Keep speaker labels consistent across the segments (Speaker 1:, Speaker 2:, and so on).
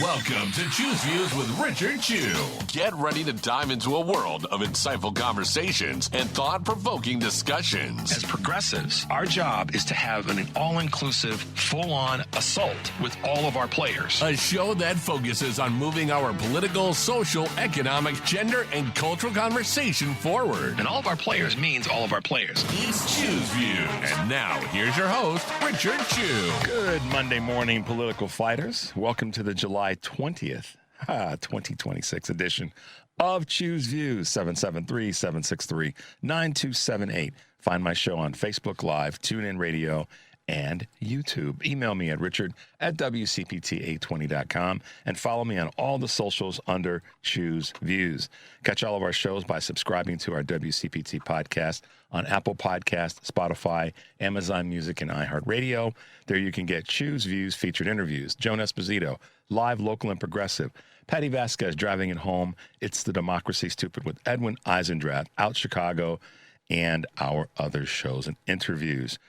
Speaker 1: Welcome to Choose Views with Richard Chew. Get ready to dive into a world of insightful conversations and thought-provoking discussions.
Speaker 2: As progressives, our job is to have an all-inclusive, full-on assault with all of our players.
Speaker 1: A show that focuses on moving our political, social, economic, gender, and cultural conversation forward.
Speaker 2: And all of our players means all of our players.
Speaker 1: It's Choose Views. And now, here's your host, Richard Chew.
Speaker 3: Good Monday morning, political fighters. Welcome to the July 20th, 2026 edition of Choose Views, 773-763-9278. Find my show on Facebook Live, TuneIn Radio, and YouTube. Email me at richard@wcpt820.com and follow me on all the socials under Choose Views. Catch all of our shows by subscribing to our WCPT podcast on Apple Podcasts, Spotify, Amazon Music, and iHeartRadio. There you can get Choose Views featured interviews, Joan Esposito, live, local, and progressive, Patty Vasquez driving it home, It's the Democracy Stupid with Edwin Eisendrath, Out Chicago, and our other shows and interviews.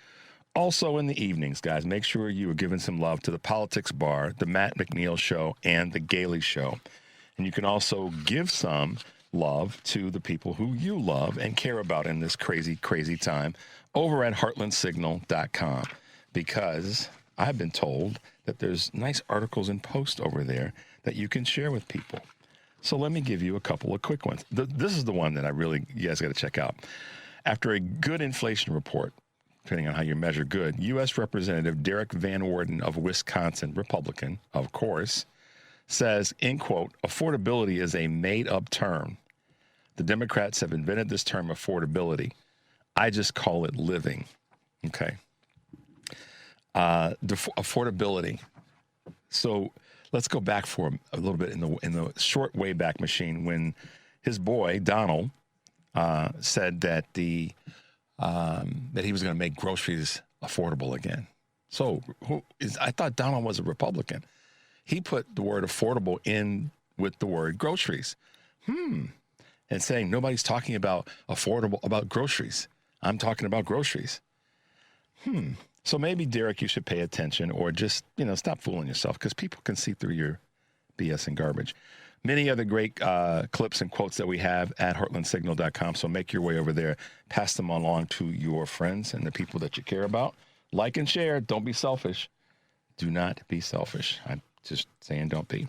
Speaker 3: Also in the evenings, guys, make sure you are giving some love to the Politics Bar, the Matt McNeil Show, and the Gailey Show. And you can also give some love to the people who you love and care about in this crazy, crazy time over at heartlandsignal.com, because I've been told that there's nice articles and posts over there that you can share with people. So let me give you a couple of quick ones. This is the one that you guys got to check out. After a good inflation report, depending on how you measure good, U.S. Representative Derek Van Orden of Wisconsin, Republican, of course, says, in quote, affordability is a made-up term. The Democrats have invented this term affordability. I just call it living. Okay. Affordability. So let's go back for a little bit in the short Wayback Machine when his boy, Donald, said that that he was going to make groceries affordable again. So I thought Donald was a Republican. He put the word affordable in with the word groceries. And saying nobody's talking about about groceries. I'm talking about groceries. So maybe, Derek, you should pay attention or just, stop fooling yourself, because people can see through your BS and garbage. Many other great clips and quotes that we have at heartlandsignal.com. So make your way over there. Pass them along to your friends and the people that you care about. Like and share. Don't be selfish. Do not be selfish. I'm just saying don't be.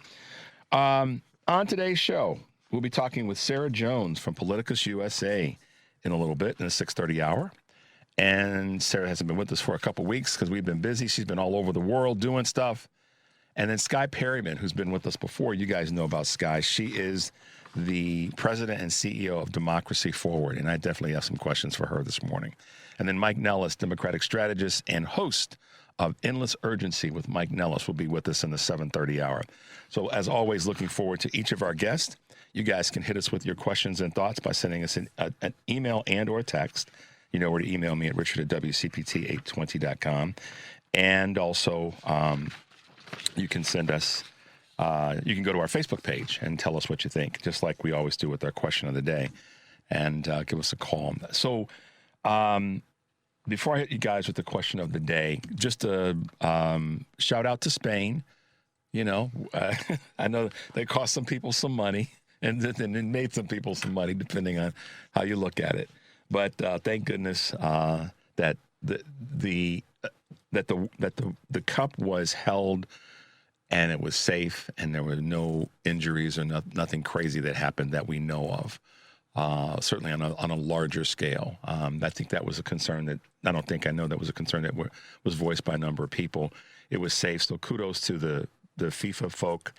Speaker 3: On today's show, we'll be talking with Sarah Jones from Politicus USA in a little bit in the 6:30 hour. And Sarah hasn't been with us for a couple weeks because we've been busy. She's been all over the world doing stuff. And then Sky Perryman, who's been with us before. You guys know about Sky. She is the president and CEO of Democracy Forward, and I definitely have some questions for her this morning. And then Mike Nellis, Democratic strategist and host of Endless Urgency with Mike Nellis, will be with us in the 7:30 hour. So as always, looking forward to each of our guests. You guys can hit us with your questions and thoughts by sending us an email and or a text. You know where to email me at richard@wcpt820.com. And also, you can send us, you can go to our Facebook page and tell us what you think, just like we always do with our question of the day, and give us a call. So before I hit you guys with the question of the day, just a shout out to Spain. I know they cost some people some money, and then it made some people some money, depending on how you look at it. But thank goodness that the cup was held and it was safe, and there were no injuries or nothing crazy that happened that we know of. Certainly on a larger scale. I think that was a concern that I know that was a concern that was voiced by a number of people. It was safe, so kudos to the FIFA folk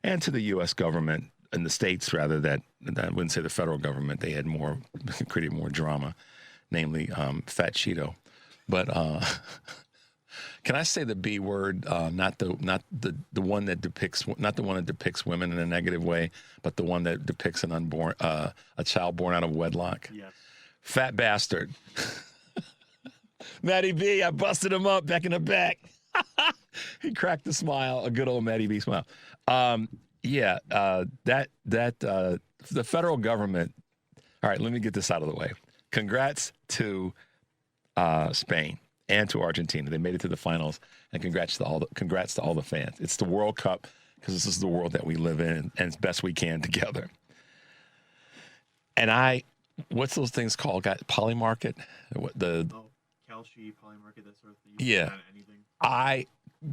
Speaker 3: and to the U.S. government and the states, rather, that I wouldn't say the federal government. They had created more drama, namely Fat Cheeto. But can I say the B word? Not the one that depicts women in a negative way, but the one that depicts a child born out of wedlock.
Speaker 4: Yes.
Speaker 3: Fat bastard. Matty B, I busted him up back in the back. He cracked a smile, a good old Matty B smile. The federal government. All right, let me get this out of the way. Congrats to Spain and to Argentina. They made it to the finals, and congrats to all the fans. It's the World Cup. because this is the world that we live in, and as best we can together. And what's those things called? Got Polymarket?
Speaker 4: Kalshi, Polymarket, that sort of thing.
Speaker 3: Yeah.
Speaker 4: Anything.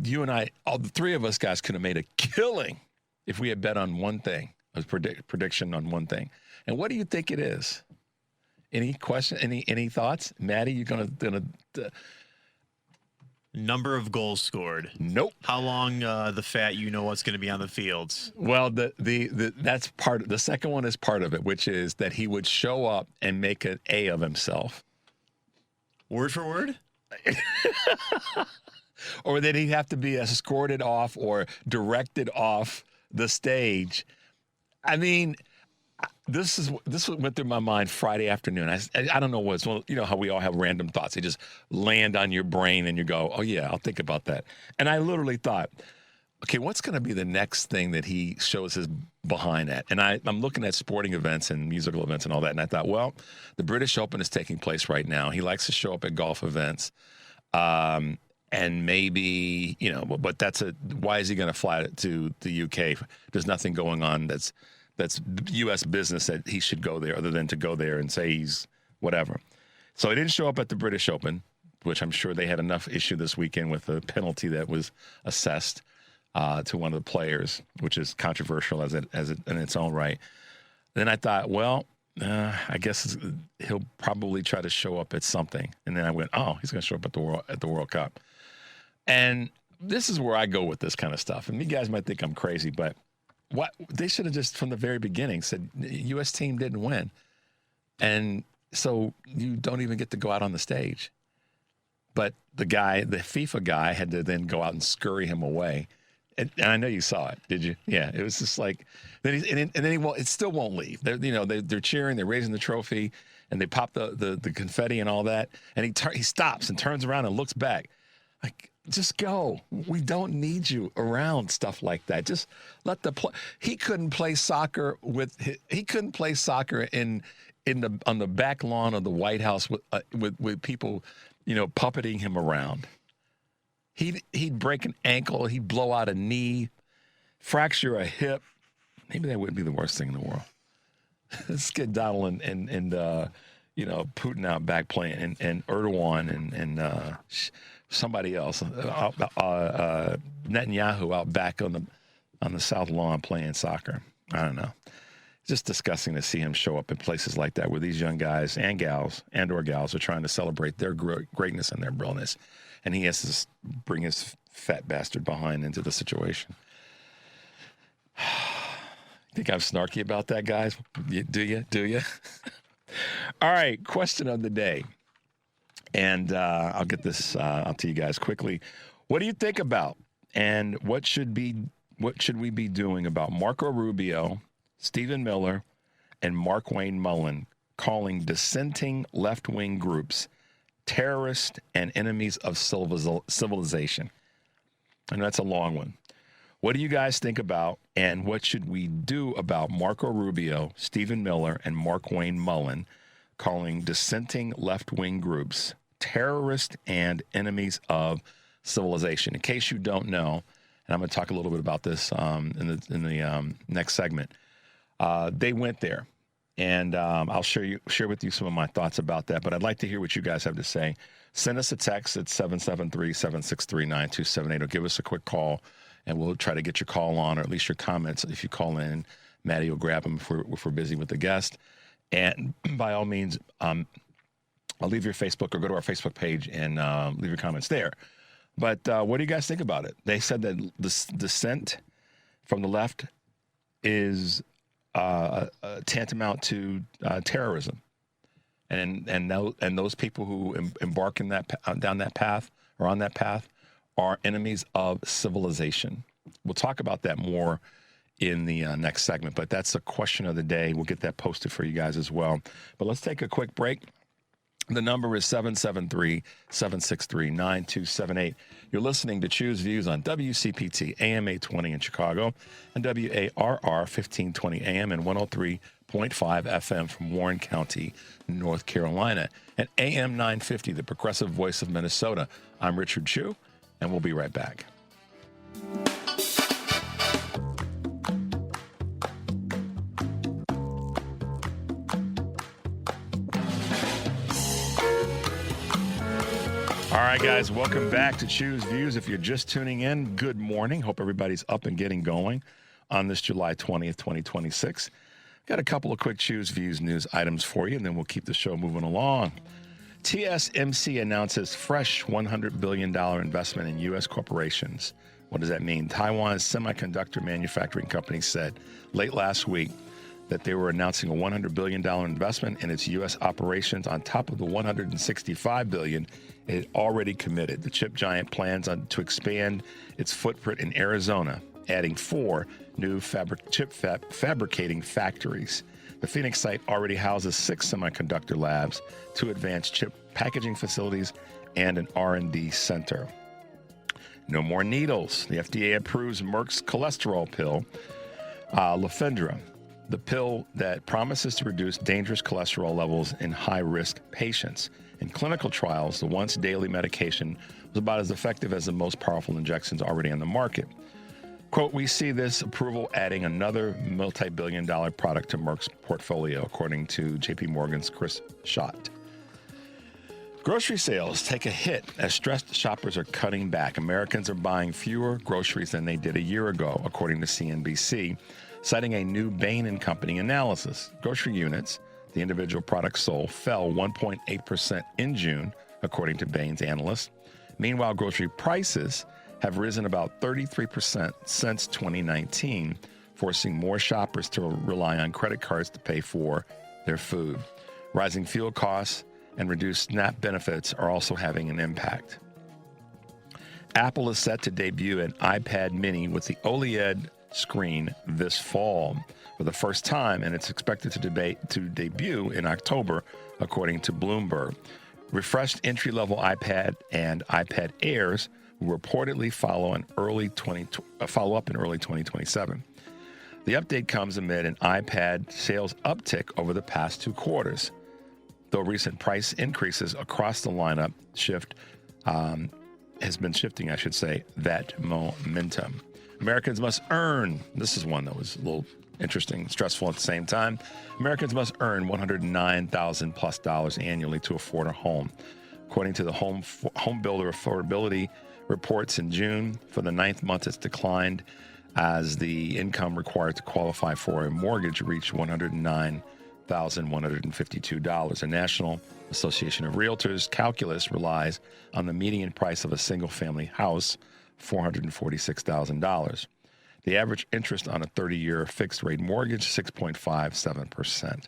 Speaker 3: You and I, all the three of us guys could have made a killing if we had bet on one thing, a prediction on one thing. And what do you think it is? Any question? Any thoughts? Maddie, you gonna
Speaker 4: Number of goals scored.
Speaker 3: Nope.
Speaker 4: How long the fat what's going to be on the fields.
Speaker 3: Well, that's part. The second one is part of it, which is that he would show up and make an A of himself.
Speaker 4: Word for word?
Speaker 3: Or that he'd have to be escorted off or directed off the stage. I mean, this went through my mind Friday afternoon. I don't know what's, well, you know how we all have random thoughts. They just land on your brain and you go, oh yeah, I'll think about that. And I literally thought, okay, what's going to be the next thing that he shows his behind at? And I'm looking at sporting events and musical events and all that. And I thought, well, the British Open is taking place right now. He likes to show up at golf events. And maybe, but why is he going to fly to the UK? There's nothing going on that's U.S. business that he should go there other than to go there and say he's whatever. So he didn't show up at the British Open, which I'm sure they had enough issue this weekend with the penalty that was assessed to one of the players, which is controversial as it in its own right. Then I thought, well, I guess he'll probably try to show up at something. And then I went, oh, he's going to show up at the World Cup. And this is where I go with this kind of stuff. And you guys might think I'm crazy, but what they should have just from the very beginning said, U.S. team didn't win. And so you don't even get to go out on the stage. But the FIFA guy had to then go out and scurry him away. And I know you saw it, did you? Yeah, it was just like, then it still won't leave. They're cheering, they're raising the trophy, and they pop the confetti and all that. And he stops and turns around and looks back. Like, just go. We don't need you around stuff like that. Just let he couldn't play soccer he couldn't play soccer on the back lawn of the White House with people, puppeting him around. He'd break an ankle, he'd blow out a knee, fracture a hip. Maybe that wouldn't be the worst thing in the world. Let's get Donald and Putin out back playing and Erdogan and somebody else, Netanyahu out back on the South Lawn playing soccer. I don't know. It's just disgusting to see him show up in places like that where these young guys and gals are trying to celebrate their greatness and their brilliance. And he has to bring his fat bastard behind into the situation. Think I'm snarky about that, guys? Do you? All right, question of the day. And I'll get this out to you guys quickly. What do you think about and what should we be doing about Marco Rubio, Stephen Miller, and Markwayne Mullin calling dissenting left-wing groups terrorists and enemies of civilization? And that's a long one. What do you guys think about and what should we do about Marco Rubio, Stephen Miller, and Markwayne Mullin calling dissenting left-wing groups terrorists and enemies of civilization? In case you don't know, and I'm going to talk a little bit about this in the next segment, they went there. And I'll share with you some of my thoughts about that. But I'd like to hear what you guys have to say. Send us a text at 773-763-9278 or give us a quick call, and we'll try to get your call on, or at least your comments. If you call in, Maddie will grab them if we're busy with the guest. And by all means, I'll leave your Facebook or go to our Facebook page and leave your comments there. But what do you guys think about it? They said that the dissent from the left is tantamount to terrorism, and those people who embark in down that path or on that path are enemies of civilization. We'll talk about that more in the next segment, but that's the question of the day. We'll get that posted for you guys as well. But let's take a quick break. The number is 773-763-9278. You're listening to Choose Views on WCPT AM 820 in Chicago and WARR 1520 AM and 103.5 FM from Warren County, North Carolina, and AM 950, the progressive voice of Minnesota. I'm Richard Chu, and we'll be right back. All right, guys, welcome back to Choose Views. If you're just tuning in, good morning. Hope everybody's up and getting going on this July 20th, 2026. Got a couple of quick Choose Views news items for you, and then we'll keep the show moving along. TSMC announces fresh $100 billion investment in U.S. corporations. What does that mean? Taiwan's semiconductor manufacturing company said late last week that they were announcing a $100 billion investment in its U.S. operations on top of the $165 billion it had already committed. The chip giant plans to expand its footprint in Arizona, adding 4 new fabricating factories. The Phoenix site already houses 6 semiconductor labs, 2 advanced chip packaging facilities, and an R&D center. No more needles. The FDA approves Merck's cholesterol pill, Lefendra, the pill that promises to reduce dangerous cholesterol levels in high-risk patients. In clinical trials, the once-daily medication was about as effective as the most powerful injections already on the market. Quote, we see this approval adding another multi-billion-dollar product to Merck's portfolio, according to JP Morgan's Chris Schott. Grocery sales take a hit as stressed shoppers are cutting back. Americans are buying fewer groceries than they did a year ago, according to CNBC, citing a new Bain & Company analysis. Grocery units, the individual products sold, fell 1.8% in June, according to Bain's analysts. Meanwhile, grocery prices have risen about 33% since 2019, forcing more shoppers to rely on credit cards to pay for their food. Rising fuel costs and reduced SNAP benefits are also having an impact. Apple is set to debut an iPad mini with the OLED screen this fall for the first time, and it's expected to debut in October, according to Bloomberg. Refreshed entry-level iPad and iPad Airs will reportedly follow up in early 2027. The update comes amid an iPad sales uptick over the past 2 quarters, though recent price increases across the lineup has been shifting, I should say, that momentum. Americans must earn, this is one that was a little interesting, stressful at the same time. Americans must earn $109,000+ annually to afford a home. According to the Home Builder Affordability Reports in June, for the 9th month, it's declined as the income required to qualify for a mortgage reached $109,152. The National Association of Realtors calculus relies on the median price of a single-family house, $446,000. The average interest on a 30-year fixed-rate mortgage, 6.57%.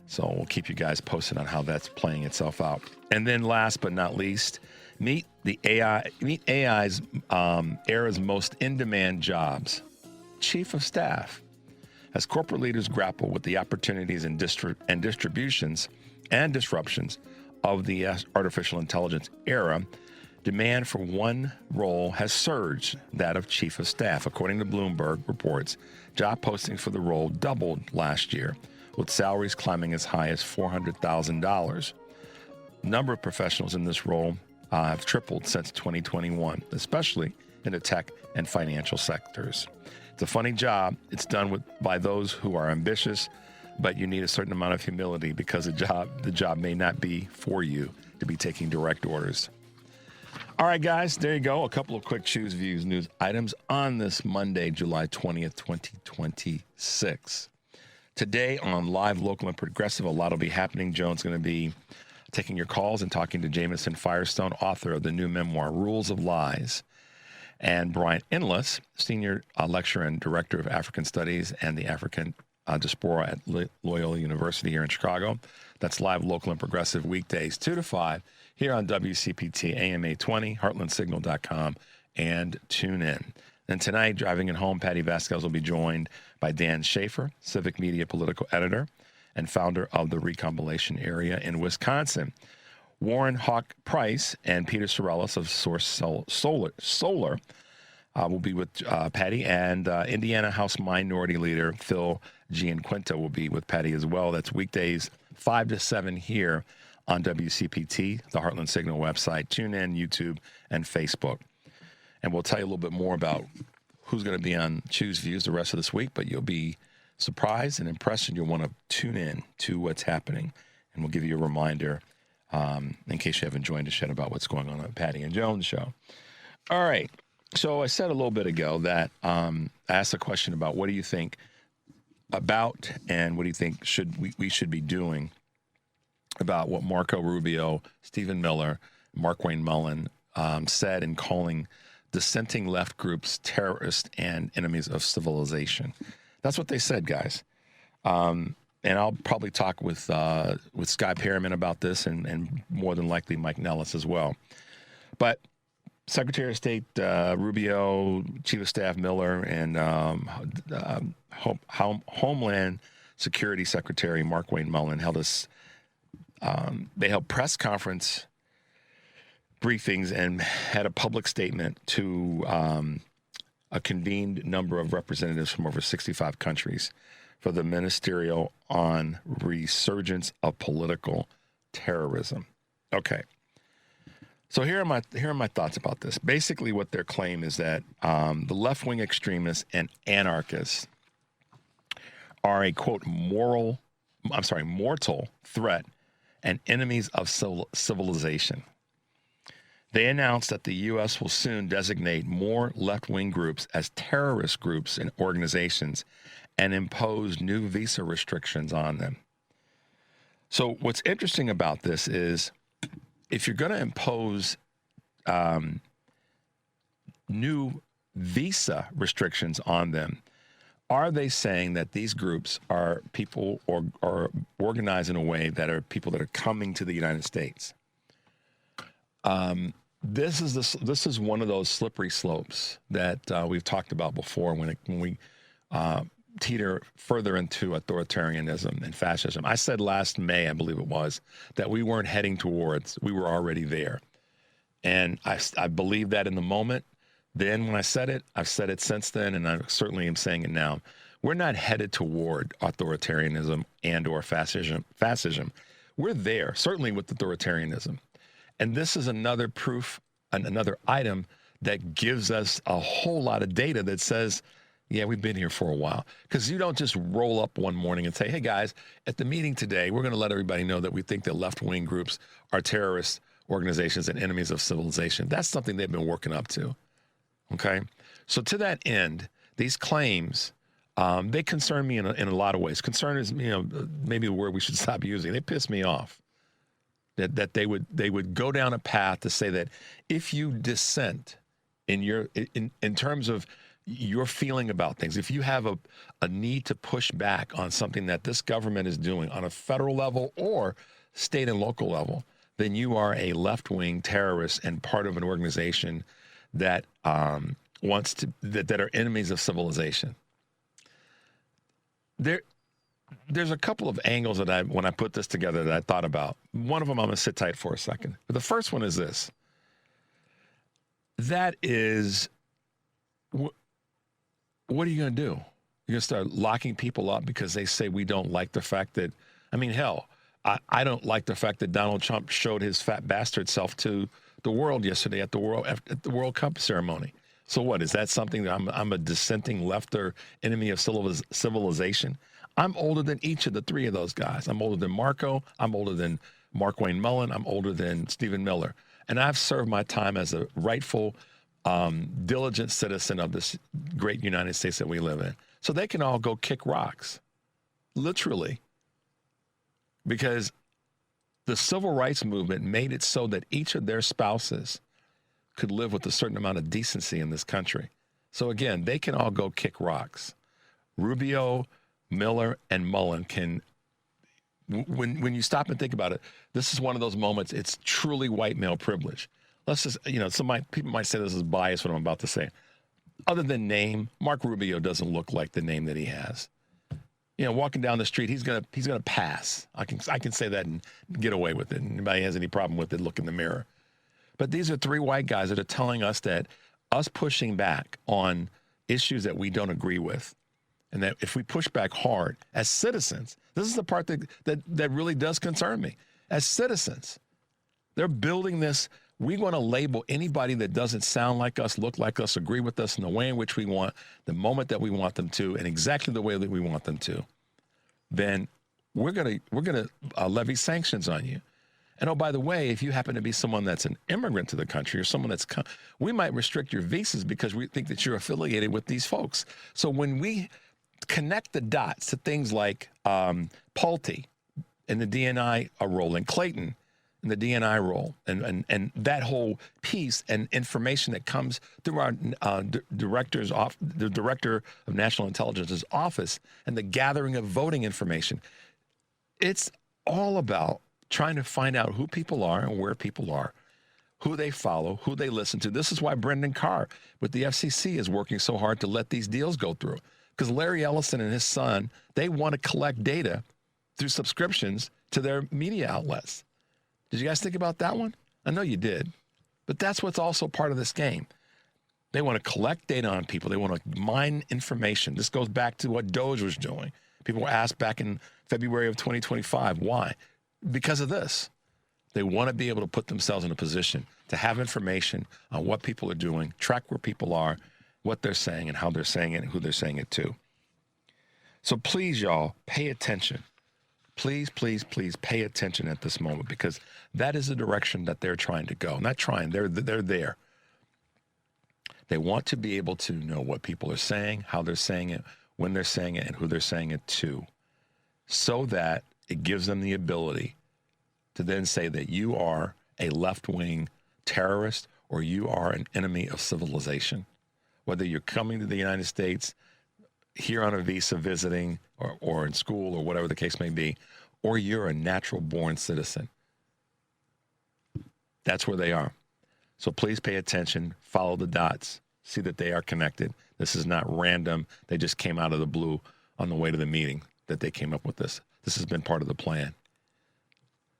Speaker 3: So we'll keep you guys posted on how that's playing itself out. And then last but not least, meet AI's era's most in-demand jobs, Chief of Staff. As corporate leaders grapple with the opportunities and distributions and disruptions of the artificial intelligence era, demand for one role has surged, that of Chief of Staff. According to Bloomberg reports, job postings for the role doubled last year, with salaries climbing as high as $400,000. The number of professionals in this role have tripled since 2021, especially in the tech and financial sectors. It's a funny job. It's done by those who are ambitious, but you need a certain amount of humility because the job may not be for you to be taking direct orders. All right, guys, there you go. A couple of quick Choose Views news items on this Monday, July 20th, 2026. Today on Live, Local, and Progressive, a lot will be happening. Joan's going to be taking your calls and talking to Jamison Firestone, author of the new memoir, Rules of Lies, and Brian Inless, senior lecturer and director of African Studies and the African Diaspora at Loyola University here in Chicago. That's Live, Local, and Progressive weekdays 2 to 5 here on WCPT AM 820, heartlandsignal.com, and tune in. And tonight, driving it home, Patty Vasquez will be joined by Dan Schaefer, Civic Media political editor and founder of the Recombination Area in Wisconsin. Warren Hawk Price and Peter Sorellis of Source Solar will be with Patty, and Indiana House Minority Leader Phil Gianquinto will be with Patty as well. That's weekdays 5 to 7 here on WCPT, the Heartland Signal website. Tune in, YouTube, and Facebook. And we'll tell you a little bit more about who's going to be on Choose Views the rest of this week, but you'll be surprised and impressed, and you'll want to tune in to what's happening. And we'll give you a reminder in case you haven't joined the show about what's going on Patty and Jones show. All right. So I said a little bit ago that I asked a question about what do you think about and what do you think we should be doing about what Marco Rubio, Stephen Miller, Markwayne Mullin said in calling dissenting left groups terrorists and enemies of civilization. That's what they said, guys. And I'll probably talk with Sky Perryman about this and more than likely Mike Nellis as well. But Secretary of State Rubio, Chief of Staff Miller, and Homeland Security Secretary Markwayne Mullin they held press conference briefings and had a public statement to a convened number of representatives from over 65 countries for the ministerial on resurgence of political terrorism. Okay. So here are my thoughts about this. Basically, what their claim is that the left-wing extremists and anarchists are a, quote, mortal threat and enemies of civilization. They announced that the U.S. will soon designate more left-wing groups as terrorist groups and organizations and impose new visa restrictions on them. So what's interesting about this is if you're going to impose new visa restrictions on them, are they saying that these groups are people or organized in a way that are people that are coming to the United States? This is one of those slippery slopes that we've talked about before when we teeter further into authoritarianism and fascism. I said last May, I believe it was, that we weren't heading towards, we were already there. And I believe that in the moment. Then when I said it, I've said it since then, and I certainly am saying it now. We're not headed toward authoritarianism and or fascism. We're there, certainly with authoritarianism. And this is another proof, another item that gives us a whole lot of data that says, yeah, we've been here for a while. Because you don't just roll up one morning and say, hey, guys, at the meeting today, we're going to let everybody know that we think that left-wing groups are terrorist organizations and enemies of civilization. That's something they've been working up to. Okay? So to that end, these claims, they concern me in a lot of ways. Concern is, maybe a word we should stop using. They piss me off. That they would go down a path to say that if you dissent in terms of your feeling about things, if you have a need to push back on something that this government is doing on a federal level or state and local level, then you are a left-wing terrorist and part of an organization that that are enemies of civilization. There's a couple of angles that when I put this together that I thought about. One of them, I'm going to sit tight for a second. But the first one is this. That is, what are you going to do? You're going to start locking people up because they say we don't like the fact that, hell, I don't like the fact that Donald Trump showed his fat bastard self to the world yesterday at the World Cup ceremony. So what, is that something that I'm a dissenting left or enemy of civilization? I'm older than each of the three of those guys. I'm older than Marco. I'm older than Markwayne Mullin. I'm older than Stephen Miller. And I've served my time as a rightful, diligent citizen of this great United States that we live in. So they can all go kick rocks, literally, because the civil rights movement made it so that each of their spouses could live with a certain amount of decency in this country. So again, they can all go kick rocks. Rubio, Miller, and Mullin can, when you stop and think about it, this is one of those moments, it's truly white male privilege. Let's just, people might say this is biased, what I'm about to say. Other than name, Mark Rubio doesn't look like the name that he has. Walking down the street, he's gonna pass. I can say that and get away with it. Anybody has any problem with it, look in the mirror. But these are three white guys that are telling us that us pushing back on issues that we don't agree with, and that if we push back hard as citizens, this is the part that really does concern me. As citizens, they're building this. We want to label anybody that doesn't sound like us, look like us, agree with us in the way in which we want, the moment that we want them to, and exactly the way that we want them to. Then we're gonna levy sanctions on you. And oh, by the way, if you happen to be someone that's an immigrant to the country or someone we might restrict your visas because we think that you're affiliated with these folks. So when we connect the dots to things like Pulte and the DNI role, and Clayton and the DNI role, and that whole piece and information that comes through our the Director of National Intelligence's office and the gathering of voting information, it's all about trying to find out who people are and where people are, who they follow, who they listen to. This is why Brendan Carr with the FCC is working so hard to let these deals go through. Because Larry Ellison and his son, they want to collect data through subscriptions to their media outlets. Did you guys think about that one? I know you did. But that's what's also part of this game. They want to collect data on people. They want to mine information. This goes back to what Doge was doing. People were asked back in February of 2025, why? Because of this. They want to be able to put themselves in a position to have information on what people are doing, track where people are, what they're saying and how they're saying it and who they're saying it to. So please, y'all, pay attention. Please, please, please pay attention at this moment, because that is the direction that they're trying to go. Not trying, they're there. They want to be able to know what people are saying, how they're saying it, when they're saying it, and who they're saying it to, so that it gives them the ability to then say that you are a left-wing terrorist or you are an enemy of civilization. Whether you're coming to the United States, here on a visa visiting, or in school, or whatever the case may be, or you're a natural-born citizen. That's where they are. So please pay attention, follow the dots, see that they are connected. This is not random. They just came out of the blue on the way to the meeting that they came up with this. This has been part of the plan.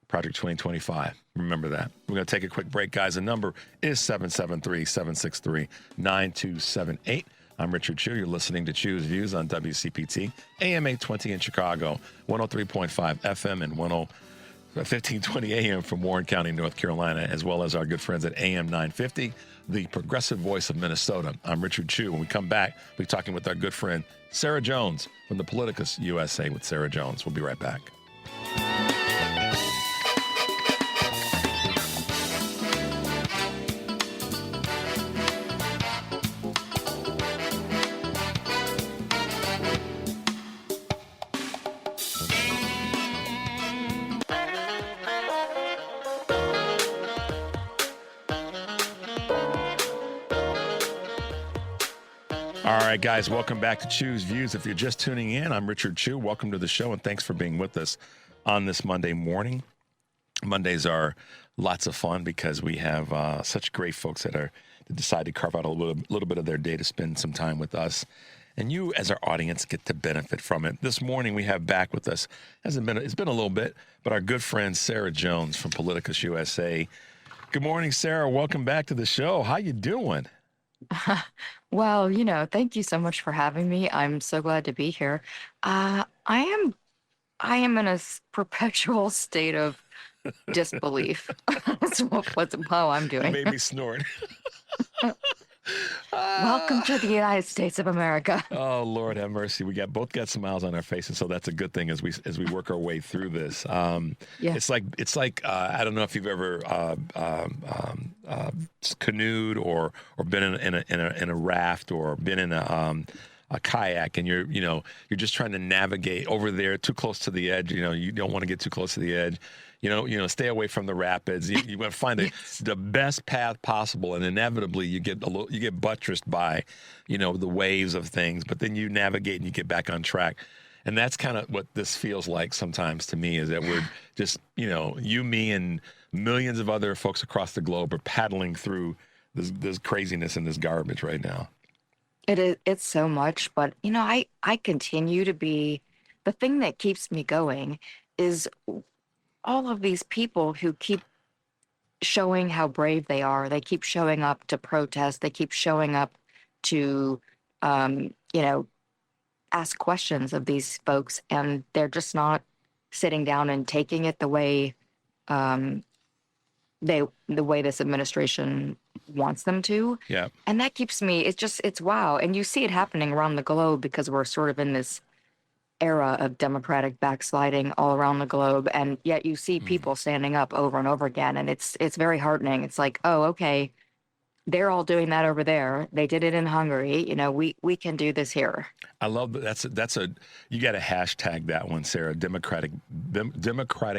Speaker 3: Project 2025. Remember that. We're going to take a quick break, guys. The number is 773-763-9278. I'm Richard Chew. You're listening to Chew's Views on WCPT, AM 820 in Chicago, 103.5 FM, and 1520 AM from Warren County, North Carolina, as well as our good friends at AM 950, the progressive voice of Minnesota. I'm Richard Chew. When we come back, we'll be talking with our good friend, Sarah Jones from the Politicus USA with Sarah Jones. We'll be right back. All right, guys, welcome back to Chew's Views. If you're just tuning in, I'm Richard Chew. Welcome to the show, and thanks for being with us on this Monday morning. Mondays are lots of fun because we have such great folks that decide to carve out a little bit of their day to spend some time with us. And you, as our audience, get to benefit from it. This morning, we have back with us, it's been a little bit, but our good friend Sarah Jones from Politicus USA. Good morning, Sarah. Welcome back to the show. How you doing?
Speaker 5: Well, thank you so much for having me. I'm so glad to be here. I am in a perpetual state of disbelief. That's how I'm doing.
Speaker 3: You made me snort.
Speaker 5: Welcome to the United States of America.
Speaker 3: Oh, Lord have mercy. We both got smiles on our faces, so that's a good thing as we work our way through this. Yeah. It's like I don't know if you've ever canoed or been in a raft or been in a kayak, and you're just trying to navigate over there too close to the edge. You don't want to get too close to the edge. Stay away from the rapids. You want to find the best path possible, and inevitably you get buttressed by, the waves of things. But then you navigate and you get back on track, and that's kind of what this feels like sometimes to me. Is that we're just, you, me, and millions of other folks across the globe are paddling through this craziness and this garbage right now.
Speaker 5: It's so much, but I continue to be, the thing that keeps me going is all of these people who keep showing how brave they are. They keep showing up to protest. They keep showing up to, ask questions of these folks, and they're just not sitting down and taking it the way, the way this administration wants them to.
Speaker 3: Yeah.
Speaker 5: And that keeps me, it's wow. And you see it happening around the globe because we're sort of in era of democratic backsliding all around the globe, and yet you see people standing up over and over again, and it's very heartening. It's like, oh, okay, they're all doing that over there. They did it in Hungary. You know, we can do this here.
Speaker 3: I love that. That's a you got to hashtag that one, Sarah. Democratic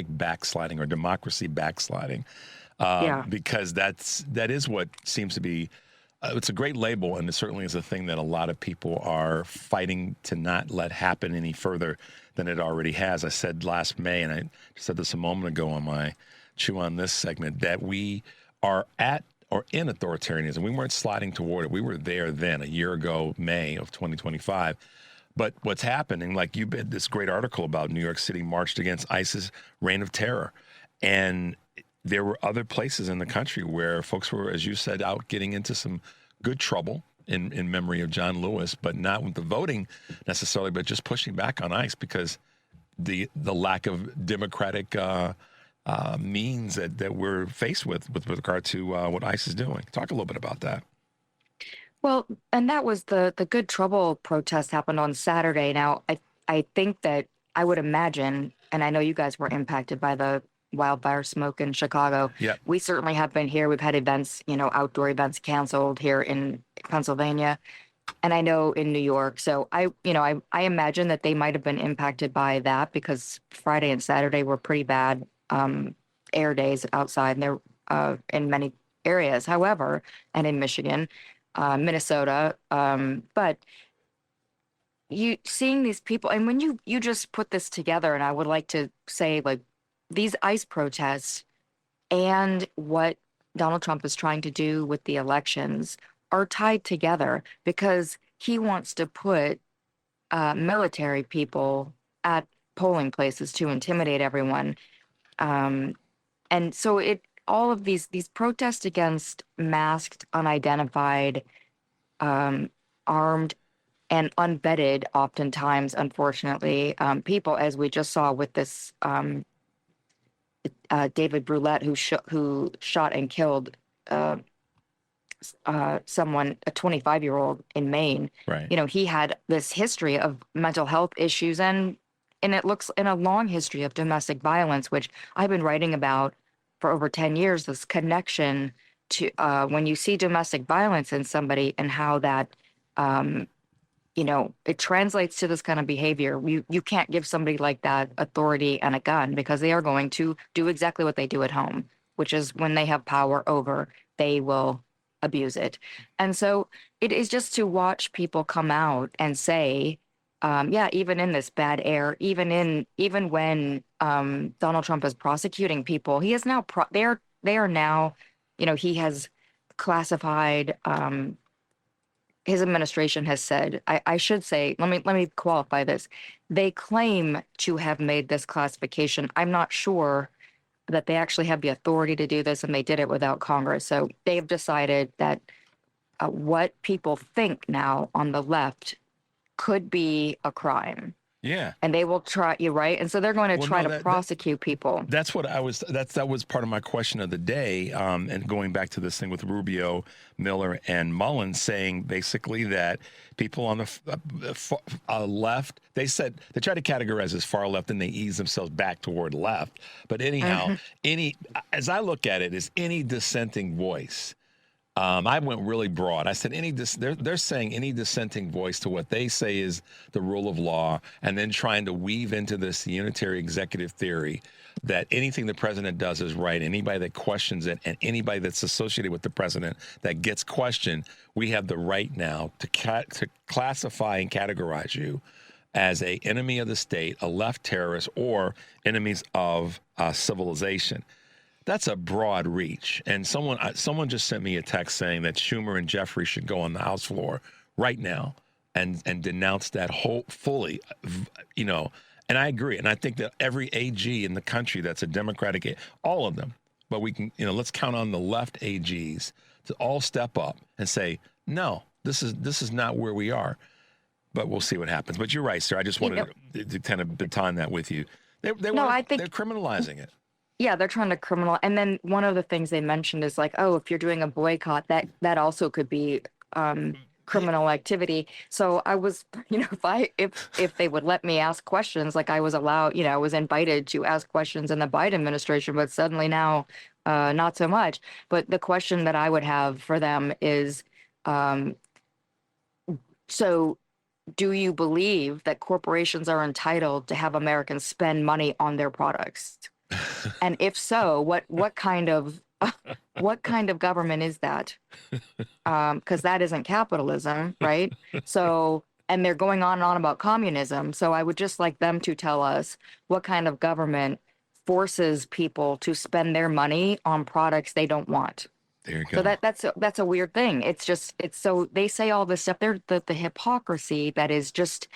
Speaker 3: backsliding or democracy backsliding,
Speaker 5: Yeah.
Speaker 3: because that is what seems to be. It's a great label, and it certainly is a thing that a lot of people are fighting to not let happen any further than it already has. I said last May, and I said this a moment ago on my Chew on This segment, that we are at or in authoritarianism. We weren't sliding toward it. We were there then, a year ago, May of 2025. But what's happening, like you did this great article about New York City marched against ISIS' reign of terror. And there were other places in the country where folks were, as you said, out getting into some good trouble in memory of John Lewis, but not with the voting necessarily, but just pushing back on ICE because the lack of democratic means that we're faced with regard to what ICE is doing. Talk a little bit about that.
Speaker 5: Well, and that was the Good Trouble protest happened on Saturday. Now, I think that I would imagine, and I know you guys were impacted by the wildfire smoke in Chicago.
Speaker 3: Yeah.
Speaker 5: We certainly have been here. We've had events, outdoor events canceled here in Pennsylvania, and I know in New York. So I imagine that they might have been impacted by that because Friday and Saturday were pretty bad air days outside there in many areas. However, and in Michigan, Minnesota, but you seeing these people, and when you just put this together, and I would like to say, like, these ICE protests and what Donald Trump is trying to do with the elections are tied together because he wants to put military people at polling places to intimidate everyone. And so all of these protests against masked, unidentified, armed, and unvetted, oftentimes, unfortunately, people, as we just saw with this David Brulette, who shot and killed someone, a 25-year-old in Maine.
Speaker 3: Right.
Speaker 5: He had this history of mental health issues and it looks in a long history of domestic violence, which I've been writing about for over 10 years, this connection to when you see domestic violence in somebody and how that, it translates to this kind of behavior. You can't give somebody like that authority and a gun because they are going to do exactly what they do at home, which is when they have power over, they will abuse it. And so it is just to watch people come out and say, even in this bad air, even when Donald Trump is prosecuting people, he is now they are now, he has classified. His administration has said, I should say, let me qualify this. They claim to have made this classification. I'm not sure that they actually have the authority to do this, and they did it without Congress. So they've decided that what people think now on the left could be a crime.
Speaker 3: Yeah.
Speaker 5: And they will try, you're right. And so they're going to try to prosecute people.
Speaker 3: That's what that was part of my question of the day. And going back to this thing with Rubio, Miller, and Mullins saying basically that people on the left, they said they try to categorize as far left and they ease themselves back toward left. But anyhow, as I look at it, is any dissenting voice. I went really broad. I said they're saying any dissenting voice to what they say is the rule of law, and then trying to weave into this unitary executive theory that anything the president does is right. Anybody that questions it and anybody that's associated with the president that gets questioned, we have the right now to classify and categorize you as an enemy of the state, a left terrorist, or enemies of civilization. That's a broad reach. And someone just sent me a text saying that Schumer and Jeffrey should go on the House floor right now and denounce that fully, and I agree. And I think that every AG in the country that's a Democratic, all of them, but we can, let's count on the left AGs to all step up and say, no, this is not where we are. But we'll see what happens. But you're right, sir. I just wanted to kind of baton that with you. They're criminalizing it.
Speaker 5: Yeah, they're trying to criminal. And then one of the things they mentioned is like, oh, if you're doing a boycott, that also could be criminal activity. So I was, if they would let me ask questions, like I was allowed, I was invited to ask questions in the Biden administration, but suddenly now, not so much. But the question that I would have for them is, um, so do you believe that corporations are entitled to have Americans spend money on their products? And if so, what kind of what kind of government is that? Because that isn't capitalism, right? So, and they're going on and on about communism. So I would just like them to tell us what kind of government forces people to spend their money on products they don't want.
Speaker 3: There you go.
Speaker 5: So that's a weird thing. It's so they say all this stuff. They're the hypocrisy that is just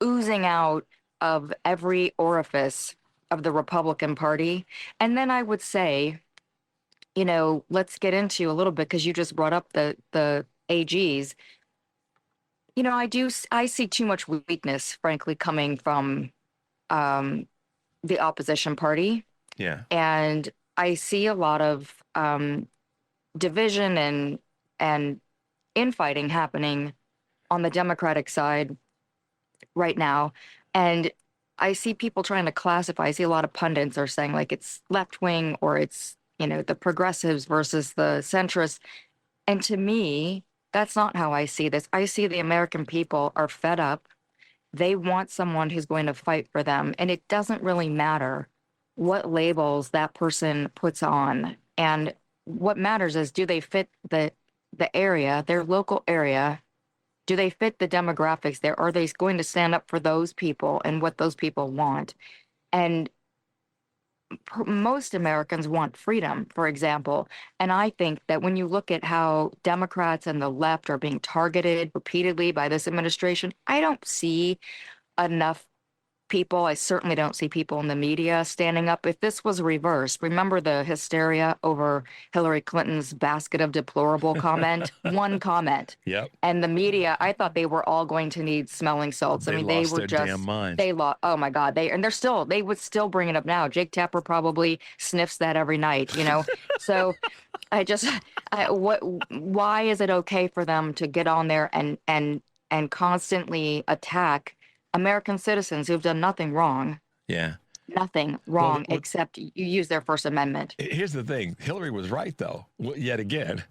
Speaker 5: oozing out of every orifice of the Republican Party. And then I would say, let's get into a little bit because you just brought up the AGs. I see too much weakness, frankly, coming from the opposition party.
Speaker 3: Yeah.
Speaker 5: And I see a lot of division and infighting happening on the Democratic side right now. And I see people trying to classify. I see a lot of pundits are saying like it's left wing or it's, the progressives versus the centrists. And to me, that's not how I see this. I see the American people are fed up. They want someone who's going to fight for them. And it doesn't really matter what labels that person puts on. And what matters is, do they fit the area, their local area? Do they fit the demographics there? Are they going to stand up for those people and what those people want? And most Americans want freedom, for example. And I think that when you look at how Democrats and the left are being targeted repeatedly by this administration, I don't see enough people. I certainly don't see people in the media standing up. If this was reversed, remember the hysteria over Hillary Clinton's basket of deplorable comment? One comment.
Speaker 3: Yep.
Speaker 5: And the media, I thought they were all going to need smelling salts.
Speaker 3: They
Speaker 5: they
Speaker 3: lost
Speaker 5: were
Speaker 3: their
Speaker 5: just,
Speaker 3: damn minds.
Speaker 5: they lost, oh my God. They would still bring it up now. Jake Tapper probably sniffs that every night, So why is it okay for them to get on there and constantly attack American citizens who've done nothing wrong?
Speaker 3: Yeah.
Speaker 5: Nothing wrong except you use their First Amendment.
Speaker 3: Here's the thing. Hillary was right, though. Yet again,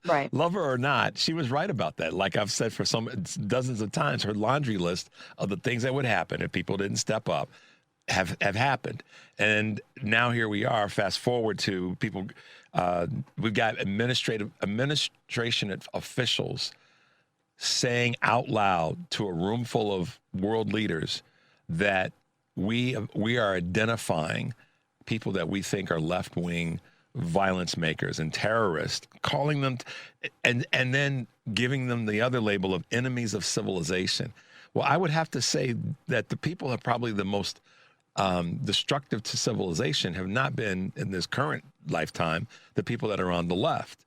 Speaker 5: Right.
Speaker 3: Love her or not, she was right about that. Like I've said for dozens of times, her laundry list of the things that would happen if people didn't step up have happened. And now here we are, fast forward to people. We've got administration officials saying out loud to a room full of world leaders that we are identifying people that we think are left-wing violence makers and terrorists, calling them and then giving them the other label of enemies of civilization. Well, I would have to say that the people are probably the most destructive to civilization have not been in this current lifetime the people that are on the left.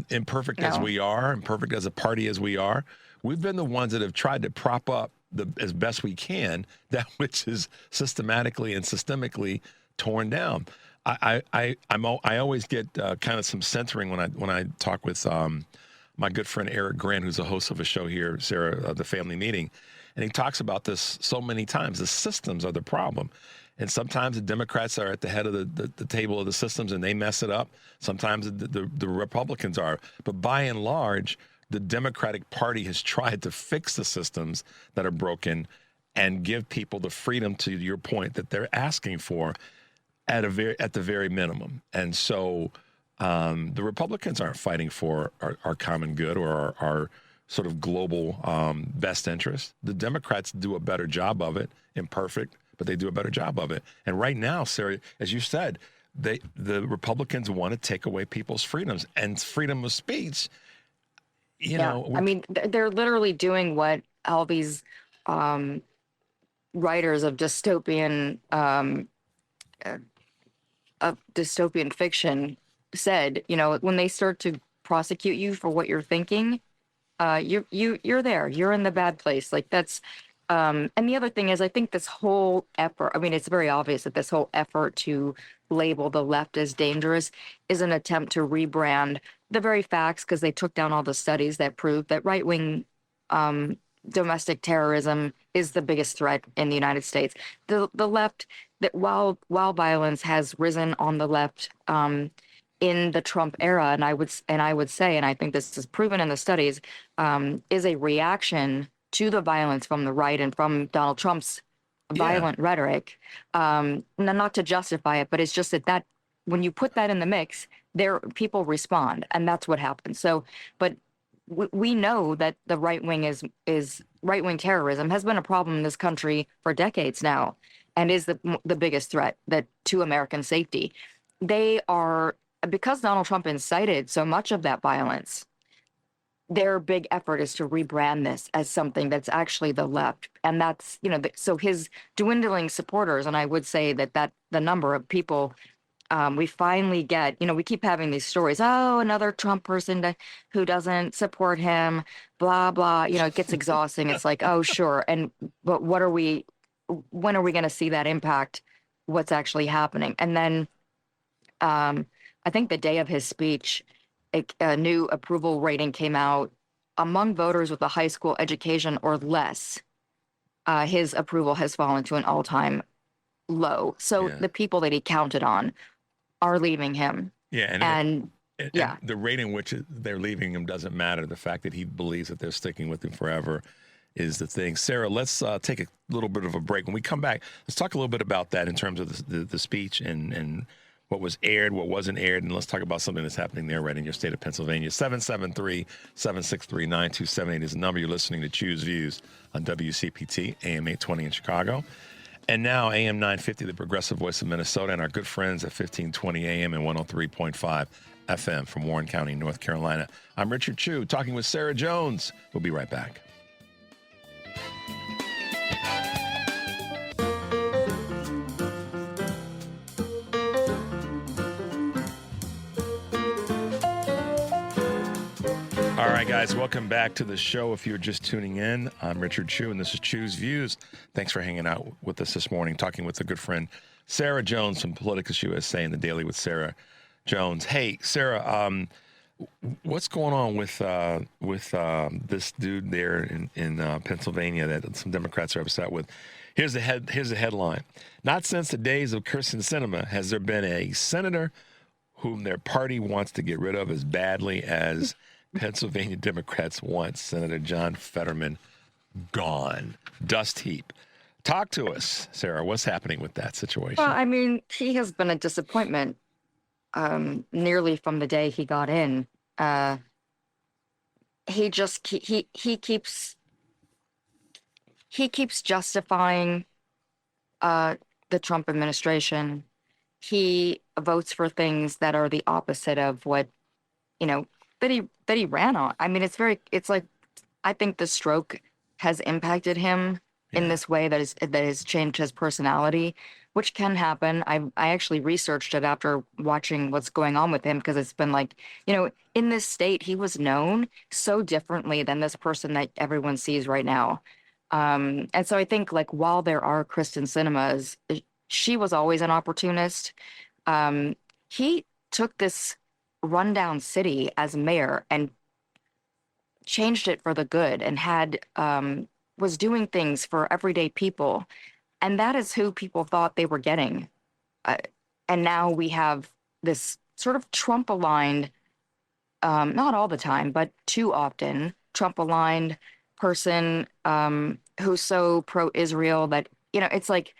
Speaker 3: Imperfect as we are, imperfect as a party as we are, we've been the ones that have tried to prop up as best we can that which is systematically and systemically torn down. I always get kind of some censoring when I talk with my good friend Eric Grant, who's a host of a show here, Sarah, The Family Meeting, and he talks about this so many times. The systems are the problem. And sometimes the Democrats are at the head of the table of the systems and they mess it up. Sometimes the Republicans are. But by and large, the Democratic Party has tried to fix the systems that are broken and give people the freedom, to your point, that they're asking for at the very minimum. And so the Republicans aren't fighting for our common good or our sort of global best interest. The Democrats do a better job of it, imperfect, but they do a better job of it. And right now, Sarah, as you said, the Republicans want to take away people's freedoms and freedom of speech.
Speaker 5: I mean, they're literally doing what all these writers of dystopian fiction said. When they start to prosecute you for what you're thinking, you're there. You're in the bad place. Like that's. And the other thing is, I think this whole effort, I mean, it's very obvious that this whole effort to label the left as dangerous is an attempt to rebrand the very facts, because they took down all the studies that prove that right wing domestic terrorism is the biggest threat in the United States. The left, that while violence has risen on the left in the Trump era, and I would say, and I think this is proven in the studies, is a reaction to the violence from the right and from Donald Trump's violent rhetoric. Not to justify it, but it's just that when you put that in the mix, people respond, and that's what happens. So, but we know that the right wing is right wing terrorism has been a problem in this country for decades now, and is the biggest threat to American safety. They are, because Donald Trump incited so much of that violence. Their big effort is to rebrand this as something that's actually the left, and that's so his dwindling supporters. And I would say that the number of people. We finally get, we keep having these stories. Oh, another Trump person who doesn't support him, blah, blah. It gets exhausting. It's like, oh, sure. But when are we going to see that impact what's actually happening? And then I think the day of his speech, a new approval rating came out among voters with a high school education or less. His approval has fallen to an all-time low. So the people that he counted on are leaving him. And the rate in which they're leaving him doesn't matter. The fact that he believes that they're sticking with him forever is the thing. Sarah, let's take a little bit of a break. When we come back, let's talk a little bit about that in terms of the speech and what was aired, what wasn't aired, and let's talk about something that's happening there right in your state of Pennsylvania. 773-763-9278 is the number. You're listening to Choose Views on WCPT, AM 820 in Chicago. And now AM 950, the progressive voice of Minnesota, and our good friends at 1520 AM and 103.5 FM from Warren County, North Carolina. I'm Richard Chu, talking with Sarah Jones. We'll be right back. All right, guys, welcome back to the show. If you're just tuning in, I'm Richard Chu, and this is Choose Views. Thanks for hanging out with us this morning, talking with a good friend, Sarah Jones from Politicus USA and the Daily with Sarah Jones. Hey, Sarah, what's going on with this dude there in Pennsylvania that some Democrats are upset with? Here's the headline. Not since the days of Kyrsten Sinema has there been a senator whom their party wants to get rid of as badly as Pennsylvania Democrats want Senator John Fetterman gone. Dust heap. Talk to us, Sarah. What's happening with that situation? Well, I mean, he has been a disappointment nearly from the day he got in. He keeps justifying the Trump administration. He votes for things that are the opposite of what that he ran on. I mean, it's like I think the stroke has impacted him in this way that has changed his personality, which can happen. I actually researched it after watching what's going on with him, because it's been like, in this state, he was known so differently than this person that everyone sees right now. And so I think, like, while there are Kyrsten Sinemas, she was always an opportunist. He took this rundown city as mayor and changed it for the good, and was doing things for everyday people. And that is who people thought they were getting. And now we have this sort of Trump-aligned, not all the time, but too often, Trump-aligned person who's so pro-Israel that, it's like,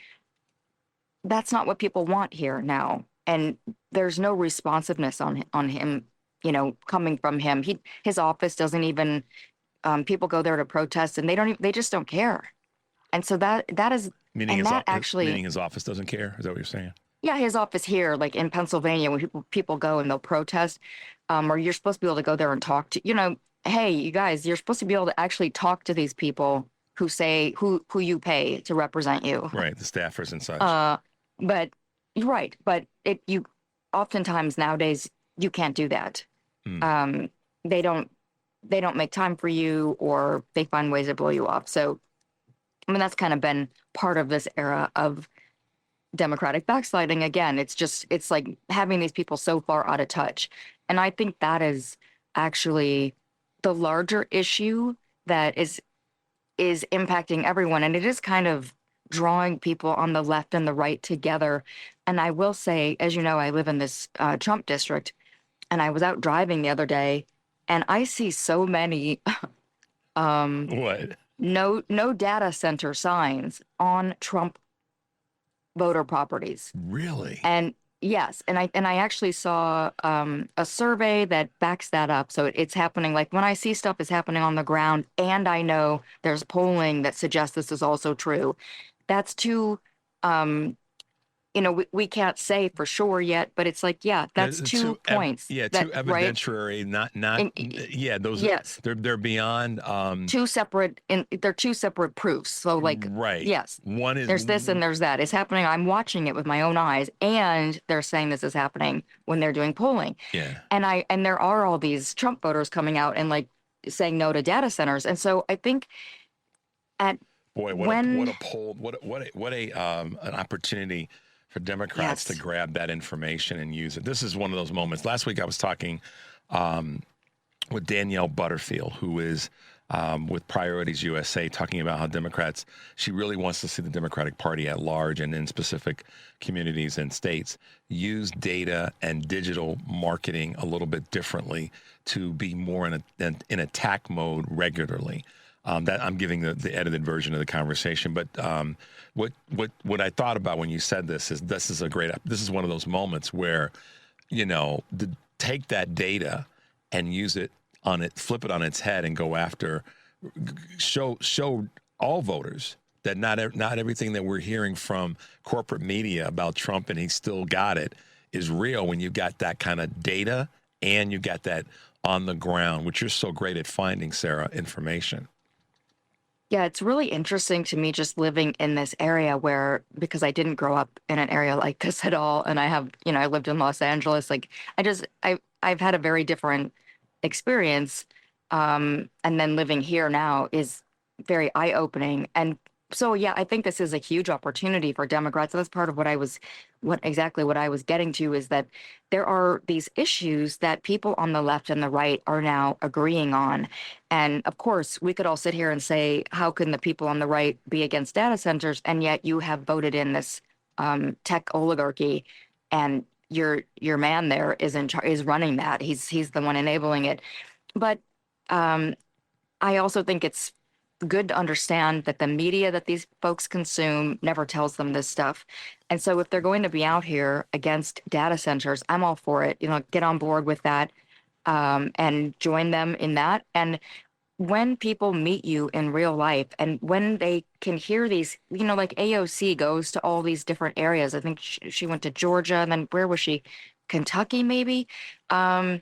Speaker 5: that's not what people want here now. And there's no responsiveness on him, coming from him. His office doesn't even, people go there to protest, and they just don't care. And so that is,
Speaker 3: meaning his office doesn't care? Is that what you're saying?
Speaker 5: Yeah, his office here, like in Pennsylvania, when people go and they'll protest, or you're supposed to be able to go there and talk to, hey, you guys, you're supposed to be able to actually talk to these people who say who you pay to represent you.
Speaker 3: Right, the staffers and such.
Speaker 5: But you're right. But you oftentimes nowadays you can't do that. They don't make time for you, or they find ways to blow you off. So, I mean, that's kind of been part of this era of Democratic backsliding. Again, it's like having these people so far out of touch. And I think that is actually the larger issue that is impacting everyone. And it is kind of drawing people on the left and the right together. And I will say, as you know, I live in this Trump district, and I was out driving the other day, and I see so many
Speaker 3: What?
Speaker 5: no data center signs on Trump voter properties.
Speaker 3: Really?
Speaker 5: And yes, and I actually saw a survey that backs that up. So it's happening. Like when I see stuff is happening on the ground, and I know there's polling that suggests this is also true. That's too, we can't say for sure yet, but it's like, yeah, that's two points.
Speaker 3: Too
Speaker 5: that, right?
Speaker 3: evidentiary. Not. Yeah, those.
Speaker 5: Yes,
Speaker 3: They're beyond.
Speaker 5: two separate. They're two separate proofs. So like,
Speaker 3: right.
Speaker 5: Yes,
Speaker 3: One is
Speaker 5: there's this and there's that. It's happening. I'm watching it with my own eyes, and they're saying this is happening when they're doing polling.
Speaker 3: Yeah.
Speaker 5: And there are all these Trump voters coming out and like saying no to data centers. And so I think at
Speaker 3: boy, what a poll, what a an opportunity for Democrats to grab that information and use it. This is one of those moments. Last week I was talking with Danielle Butterfield, who is with Priorities USA, talking about how Democrats, she really wants to see the Democratic Party at large and in specific communities and states use data and digital marketing a little bit differently to be more in attack mode regularly. That I'm giving the edited version of the conversation, but what I thought about when you said this is one of those moments where, take that data and use it flip it on its head and go after, show all voters that not everything that we're hearing from corporate media about Trump and he's still got it is real when you've got that kind of data and you've got that on the ground, which you're so great at finding, Sarah, information.
Speaker 5: Yeah, it's really interesting to me just living in this area because I didn't grow up in an area like this at all. And I have, I lived in Los Angeles. Like I've had a very different experience. And then living here now is very eye-opening. And so, yeah, I think this is a huge opportunity for Democrats. That's part of what I was getting to is that there are these issues that people on the left and the right are now agreeing on. And of course, we could all sit here and say, how can the people on the right be against data centers? And yet you have voted in this tech oligarchy, and your man there is running that. He's the one enabling it. But I also think it's good to understand that the media that these folks consume never tells them this stuff. And so if they're going to be out here against data centers, I'm all for it. Get on board with that and join them in that. And when people meet you in real life and when they can hear these, like AOC goes to all these different areas. I think she went to Georgia, and then where was she? Kentucky, maybe, talking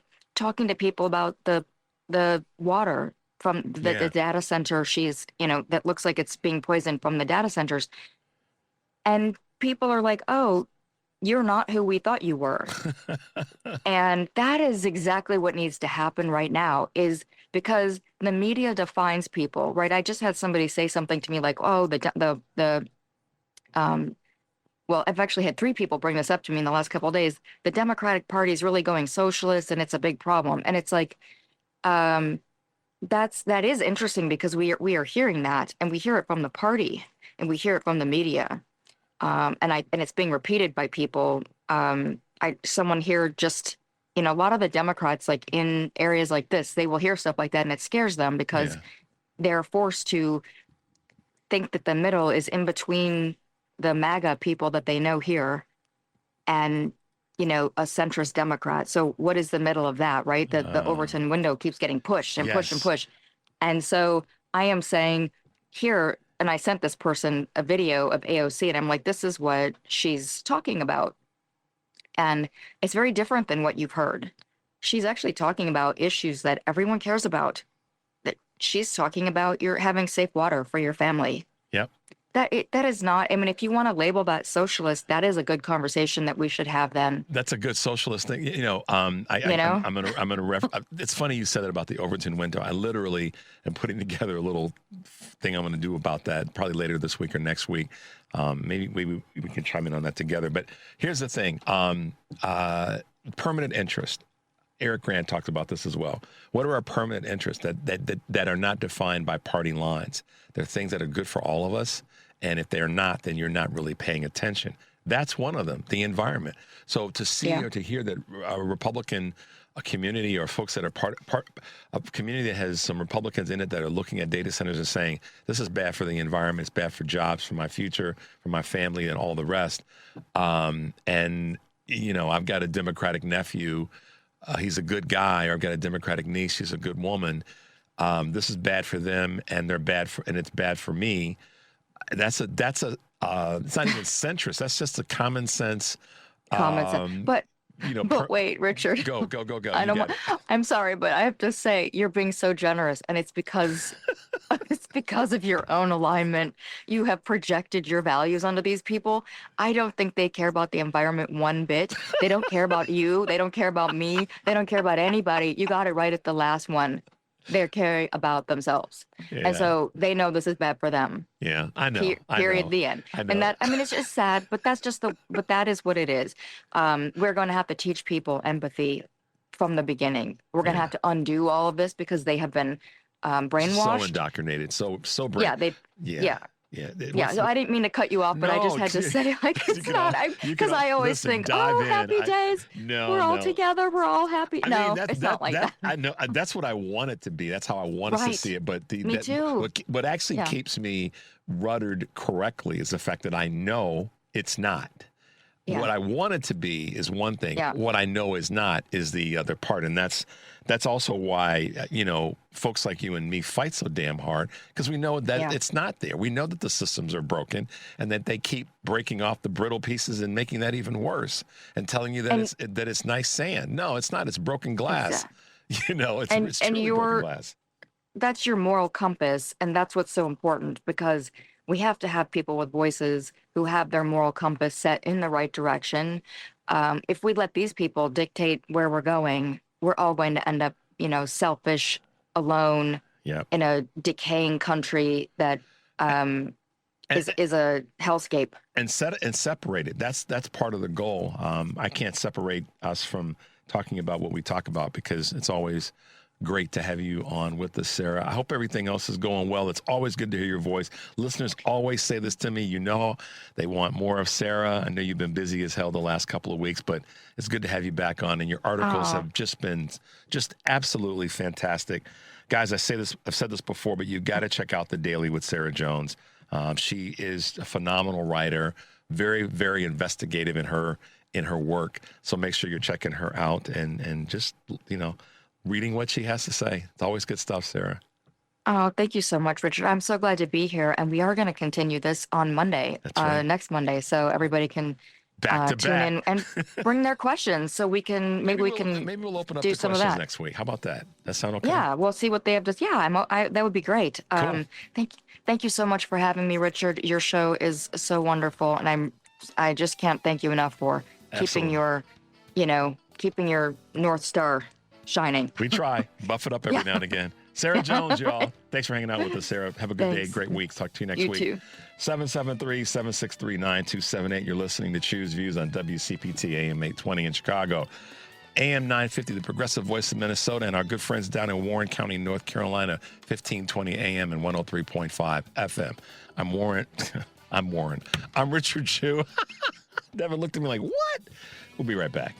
Speaker 5: to people about the water from the data center. She's, that looks like it's being poisoned from the data centers. And people are like, oh, you're not who we thought you were. And that is exactly what needs to happen right now, is because the media defines people, right? I just had somebody say something to me like, oh, well, I've actually had 3 people bring this up to me in the last couple of days. The Democratic Party is really going socialist and it's a big problem. And it's like, that is interesting because we are hearing that, and we hear it from the party and we hear it from the media. And it's being repeated by people. Someone here just, a lot of the Democrats, like in areas like this, they will hear stuff like that and it scares them because they're forced to think that the middle is in between the MAGA people that they know here and, a centrist Democrat. So what is the middle of that, right? The Overton window keeps getting pushed and pushed and pushed. And so I am saying here, and I sent this person a video of AOC, and I'm like, this is what she's talking about. And it's very different than what you've heard. She's actually talking about issues that everyone cares about. That she's talking about you're having safe water for your family.
Speaker 3: Yep.
Speaker 5: That is not, I mean, if you want to label that socialist, that is a good conversation that we should have then.
Speaker 3: That's a good socialist thing. I'm gonna it's funny you said that about the Overton window. I literally am putting together a little thing I'm going to do about that probably later this week or next week. Maybe we can chime in on that together. But here's the thing. Permanent interest. Eric Grant talks about this as well. What are our permanent interests that are not defined by party lines? They're things that are good for all of us. And if they're not, then you're not really paying attention. That's one of them, the environment. So to see or to hear that a Republican community or folks that are part a community that has some Republicans in it that are looking at data centers and saying, this is bad for the environment, it's bad for jobs, for my future, for my family, and all the rest. And, you know, I've got a Democratic nephew. He's a good guy, or I've got a Democratic niece. She's a good woman. This is bad for them, and it's bad for me. It's not even centrist. That's just a common sense.
Speaker 5: But
Speaker 3: you know,
Speaker 5: but wait, Richard.
Speaker 3: Go.
Speaker 5: I don't. I'm sorry, but I have to say you're being so generous, and it's because it's because of your own alignment. You have projected your values onto these people. I don't think they care about the environment one bit. They don't care about you. They don't care about me. They don't care about anybody. You got it right at the last one. They're caring about themselves, and so they know this is bad for them.
Speaker 3: Yeah, I know.
Speaker 5: Period. The end. And that, I mean, it's just sad, but but that is what it is. We're going to have to teach people empathy from the beginning. We're going to have to undo all of this because they have been brainwashed,
Speaker 3: so indoctrinated, so
Speaker 5: Yeah, so I didn't mean to cut you off, but I just had to say, like, it's not, because I always think, oh, happy days. We're all together. We're all happy. No, it's not like that.
Speaker 3: I know that's what I want it to be. That's how I want us to see it. But
Speaker 5: me too.
Speaker 3: What actually keeps me ruddered correctly is the fact that I know it's not. Yeah. What I want it to be is one thing. Yeah. What I know is not is the other part. And that's also why, you know, folks like you and me fight so damn hard, because we know that it's not there. We know that the systems are broken and that they keep breaking off the brittle pieces and making that even worse and telling you that it's nice sand. No, it's not. It's broken glass. Exactly. You know, it's truly broken glass.
Speaker 5: That's your moral compass. And that's what's so important, because we have to have people with voices who have their moral compass set in the right direction. If we let these people dictate where we're going, we're all going to end up, you know, selfish, alone, in a decaying country that is a hellscape.
Speaker 3: And separated. That's part of the goal. I can't separate us from talking about what we talk about, because it's always great to have you on with us, Sarah. I hope everything else is going well. It's always good to hear your voice. Listeners always say this to me. You know, they want more of Sarah. I know you've been busy as hell the last couple of weeks, but it's good to have you back on. And your articles have just been absolutely fantastic. Guys, I've said this before, but you got to check out The Daily with Sarah Jones. She is a phenomenal writer, very, very investigative in her work. So make sure you're checking her out and just, you know, reading what she has to say. It's always good stuff, Sarah.
Speaker 5: Oh, thank you so much, Richard. I'm so glad to be here. And we are going to continue this on Monday, next Monday. So everybody can tune in and bring their questions, so we can maybe we'll open up
Speaker 3: do
Speaker 5: the
Speaker 3: some
Speaker 5: questions
Speaker 3: next week. How about that? That sound okay?
Speaker 5: Yeah, we'll see what they have to. Yeah, that would be great.
Speaker 3: Cool.
Speaker 5: Thank you so much for having me, Richard. Your show is so wonderful, and I just can't thank you enough for keeping your North Star shining.
Speaker 3: We try. Buff it up every now and again. Sarah Jones, y'all. Thanks for hanging out with us, Sarah. Have a good day. Great week. Talk to you next week.
Speaker 5: You too.
Speaker 3: 773-763-9278. You're listening to Choose Views on WCPT AM 820 in Chicago, AM 950, the progressive voice of Minnesota, and our good friends down in Warren County, North Carolina, 1520 AM and 103.5 FM. I'm Warren. I'm Richard Chu. Devin looked at me like, what? We'll be right back.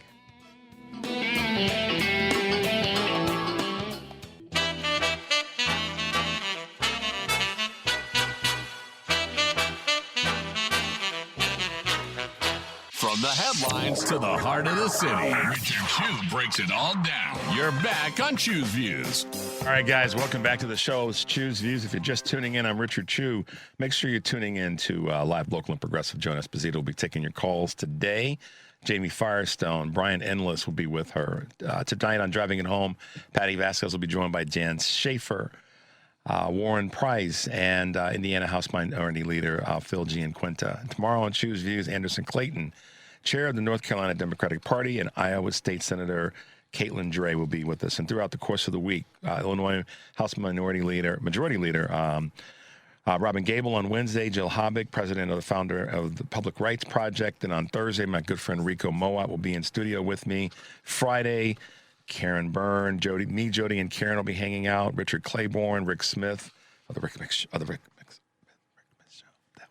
Speaker 1: From the headlines to the heart of the city, Richard Chu breaks it all down. You're back on Choose Views.
Speaker 3: All right, guys, welcome back to the show. It's Choose Views. If you're just tuning in, I'm Richard Chu. Make sure you're tuning in to Live, Local, and Progressive. Joan Esposito will be taking your calls today. Jamie Firestone, Brian Endless will be with her. Tonight on Driving It Home, Patty Vasquez will be joined by Jan Schaefer, Warren Price, and Indiana House Minority Leader Phil Gianquinta. Tomorrow on Choose Views, Anderson Clayton, chair of the North Carolina Democratic Party, and Iowa State Senator Caitlin Dre will be with us. And throughout the course of the week, Illinois House Majority Leader Robin Gable on Wednesday, Jill Habig, president of the founder of the Public Rights Project. And on Thursday, my good friend Rico Moat will be in studio with me. Friday, Karen Byrne, Jody and Karen will be hanging out. Richard Claiborne, Rick Smith, Rick Smith show, that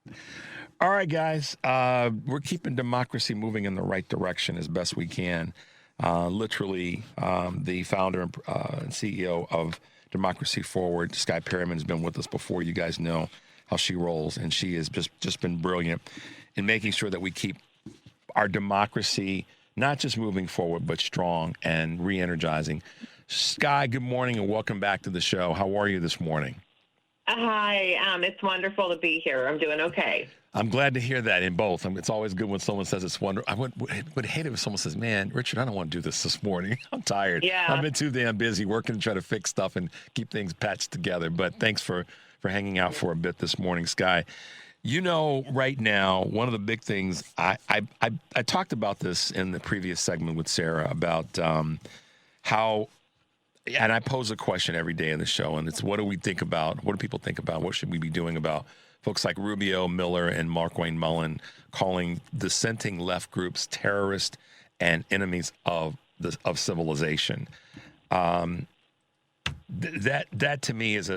Speaker 3: one. All right, guys, we're keeping democracy moving in the right direction as best we can. Literally, the founder and CEO of Democracy Forward, Sky Perryman, has been with us before. You guys know how she rolls, and she has just been brilliant in making sure that we keep our democracy not just moving forward, but strong and re-energizing. Sky, good morning and welcome back to the show. How are you this morning?
Speaker 6: Hi, it's wonderful to be here. I'm doing okay.
Speaker 3: I'm glad to hear that in both. It's always good when someone says it's wonderful. I would hate it if someone says, man, Richard, I don't want to do this morning. I'm tired.
Speaker 6: Yeah.
Speaker 3: I've been too damn busy working to try to fix stuff and keep things patched together. But thanks for hanging out for a bit this morning, Sky. You know, right now, one of the big things, I talked about this in the previous segment with Sarah about how, and I pose a question every day in the show, and it's what do we think about, what do people think about, what should we be doing about folks like Rubio, Miller, and Markwayne Mullin calling dissenting left groups terrorists and enemies of civilization. That to me is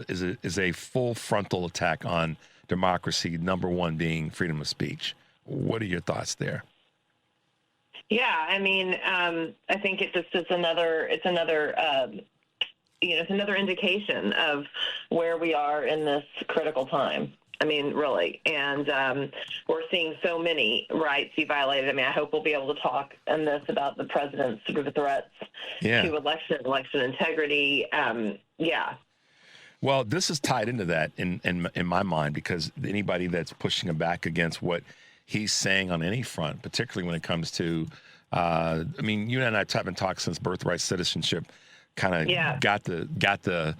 Speaker 3: a full frontal attack on democracy, number one being freedom of speech. What are your thoughts there?
Speaker 6: Yeah, I mean, I think it's another indication of where we are in this critical time. I mean, really. And we're seeing so many rights be violated. I mean, I hope we'll be able to talk in this about the president's sort of threats to election integrity. Yeah.
Speaker 3: Well, this is tied into that in my mind, because anybody that's pushing back against what he's saying on any front, particularly when it comes to, I mean, you and I haven't talked since birthright citizenship kind of got the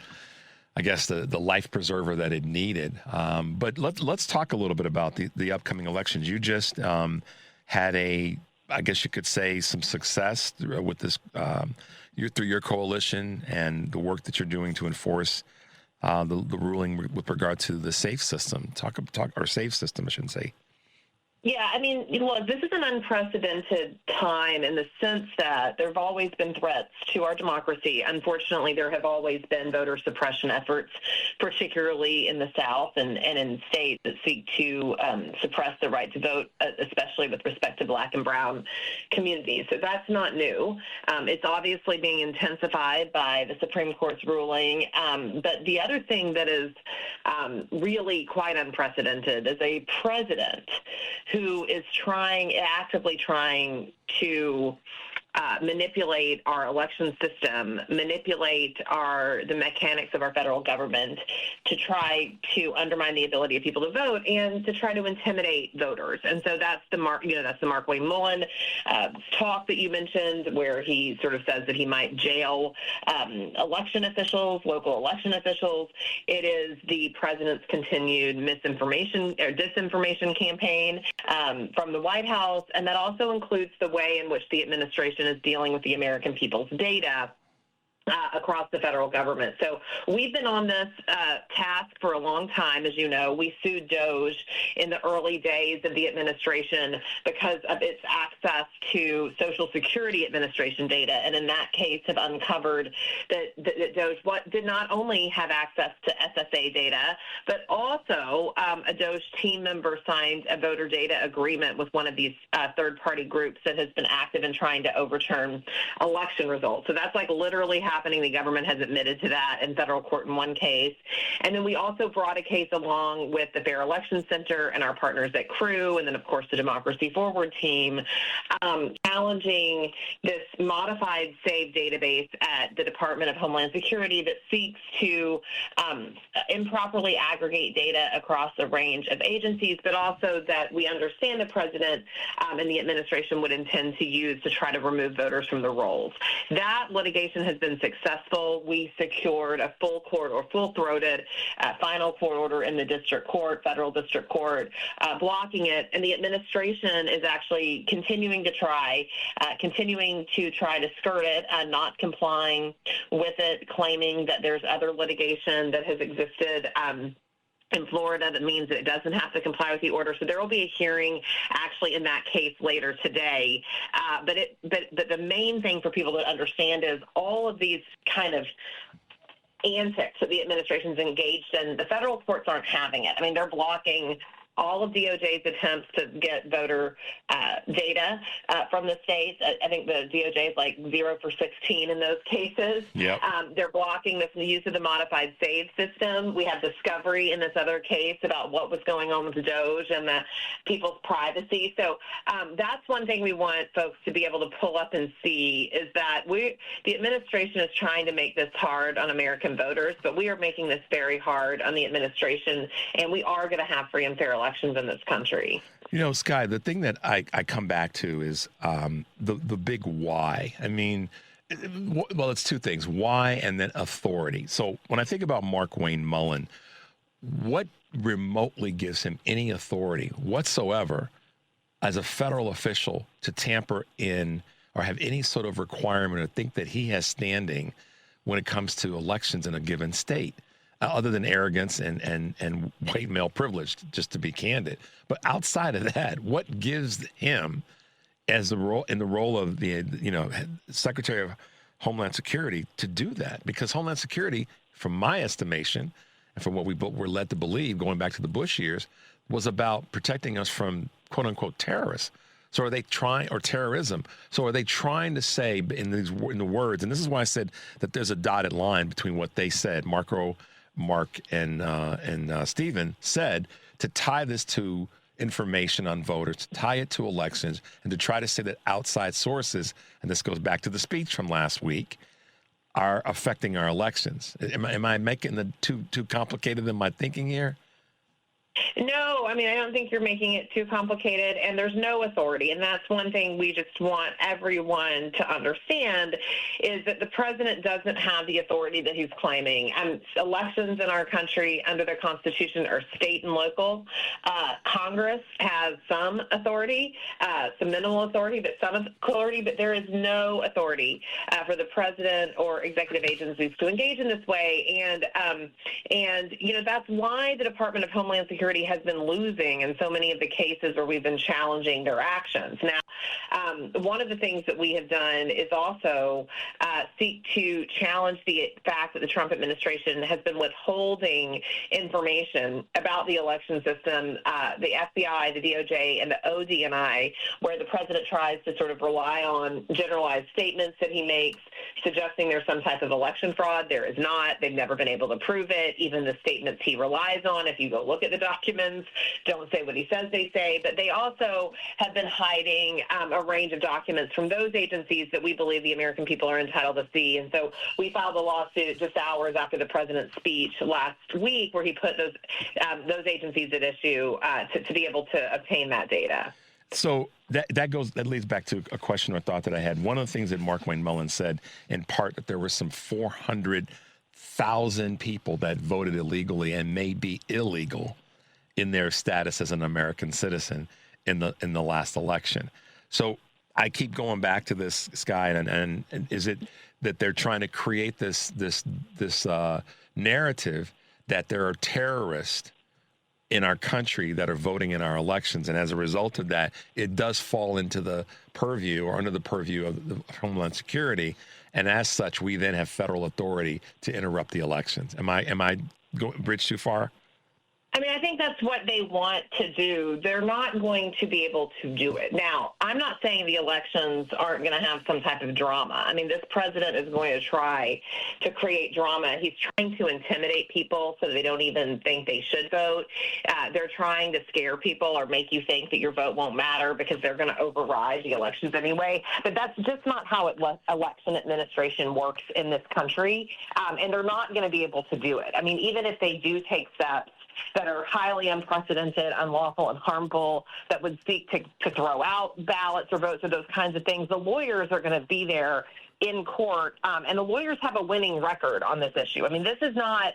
Speaker 3: I guess the life preserver that it needed. But let's talk a little bit about the upcoming elections. You just had I guess you could say, some success with this through your coalition and the work that you're doing to enforce the ruling with regard to the SAFE system. Talk or SAFE system, I shouldn't say.
Speaker 6: Yeah, I mean, look, this is an unprecedented time in the sense that there have always been threats to our democracy. Unfortunately, there have always been voter suppression efforts, particularly in the South and in states that seek to suppress the right to vote, especially with respect to Black and Brown communities. So that's not new. It's obviously being intensified by the Supreme Court's ruling. But the other thing that is really quite unprecedented is a president who is actively trying to manipulate our election system, manipulate the mechanics of our federal government to try to undermine the ability of people to vote and to try to intimidate voters. And so that's the Markwayne Mullin talk that you mentioned, where he sort of says that he might jail election officials, local election officials. It is the president's continued misinformation or disinformation campaign from the White House, and that also includes the way in which the administration is dealing with the American people's data across the federal government. So we've been on this task for a long time. As you know, we sued DOJ in the early days of the administration because of its access to Social Security Administration data, and in that case have uncovered that DOJ did not only have access to SSA data, but also a DOJ team member signed a voter data agreement with one of these third-party groups that has been active in trying to overturn election results. So that's like literally happening. The government has admitted to that in federal court in one case. And then we also brought a case along with the Fair Election Center and our partners at CREW, and then, of course, the Democracy Forward team, challenging this modified SAVE database at the Department of Homeland Security that seeks to improperly aggregate data across a range of agencies, but also that we understand the president and the administration would intend to use to try to remove voters from the rolls. That litigation has been successful. We secured a full-throated final court order in the federal district court, blocking it. And the administration is actually continuing to try to skirt it, not complying with it, claiming that there's other litigation that has existed In Florida, that means that it doesn't have to comply with the order. So there will be a hearing actually in that case later today. But the main thing for people to understand is all of these kind of antics that the administration's engaged in, the federal courts aren't having it. I mean, they're blocking all of DOJ's attempts to get voter data from the states. I think the DOJ is like 0 for 16 in those cases.
Speaker 3: Yep.
Speaker 6: They're blocking the use of the modified SAVE system. We have discovery in this other case about what was going on with the Doge and the people's privacy. So that's one thing we want folks to be able to pull up and see is that the administration is trying to make this hard on American voters, but we are making this very hard on the administration, and we are going to have free and fair elections in this country.
Speaker 3: You know, Sky, the thing that I come back to is the big why. I mean, well, it's two things, why and then authority. So when I think about Markwayne Mullin, what remotely gives him any authority whatsoever as a federal official to tamper in or have any sort of requirement or think that he has standing when it comes to elections in a given state? Other than arrogance and white male privilege, just to be candid. But outside of that, what gives him as the role of the Secretary of Homeland Security to do that? Because Homeland Security, from my estimation, and from what we were led to believe going back to the Bush years, was about protecting us from quote unquote terrorists. So are they trying, or terrorism? So are they trying to say in the words, and this is why I said that there's a dotted line between what they said, Mark and Stephen said, to tie this to information on voters, to tie it to elections, and to try to say that outside sources, and this goes back to the speech from last week, are affecting our elections. Am I making the too complicated in my thinking here?
Speaker 6: No, I mean, I don't think you're making it too complicated, and there's no authority. And that's one thing we just want everyone to understand is that the president doesn't have the authority that he's claiming. Elections in our country under the Constitution are state and local. Congress has some authority, some minimal authority, but some authority, but there is no authority for the president or executive agencies to engage in this way. And that's why the Department of Homeland Security has been losing in so many of the cases where we've been challenging their actions. Now, one of the things that we have done is also seek to challenge the fact that the Trump administration has been withholding information about the election system, the FBI, the DOJ, and the ODNI, where the president tries to sort of rely on generalized statements that he makes, suggesting there's some type of election fraud. There is not. They've never been able to prove it. Even the statements he relies on, if you go look at the documents, don't say what he says they say. But they also have been hiding a range of documents from those agencies that we believe the American people are entitled to see. And so we filed a lawsuit just hours after the president's speech last week where he put those agencies at issue to be able to obtain that data.
Speaker 3: So that leads back to a question or thought that I had. One of the things that Markwayne Mullin said, in part, that there were some 400,000 people that voted illegally and may be illegal in their status as an American citizen in the last election. So I keep going back to this, Sky, and is it that they're trying to create this narrative that there are terrorists in our country that are voting in our elections, and as a result of that, it does fall into the purview or under the purview of the Homeland Security, and as such, we then have federal authority to interrupt the elections. Am I going bridge too far?
Speaker 6: I mean, I think that's what they want to do. They're not going to be able to do it. Now, I'm not saying the elections aren't going to have some type of drama. I mean, this president is going to try to create drama. He's trying to intimidate people so they don't even think they should vote. They're trying to scare people or make you think that your vote won't matter because they're going to override the elections anyway. But that's just not how election administration works in this country. And they're not going to be able to do it. I mean, even if they do take steps that are highly unprecedented, unlawful, and harmful, that would seek to throw out ballots or votes or those kinds of things, the lawyers are going to be there in court, and the lawyers have a winning record on this issue. I mean, this is not,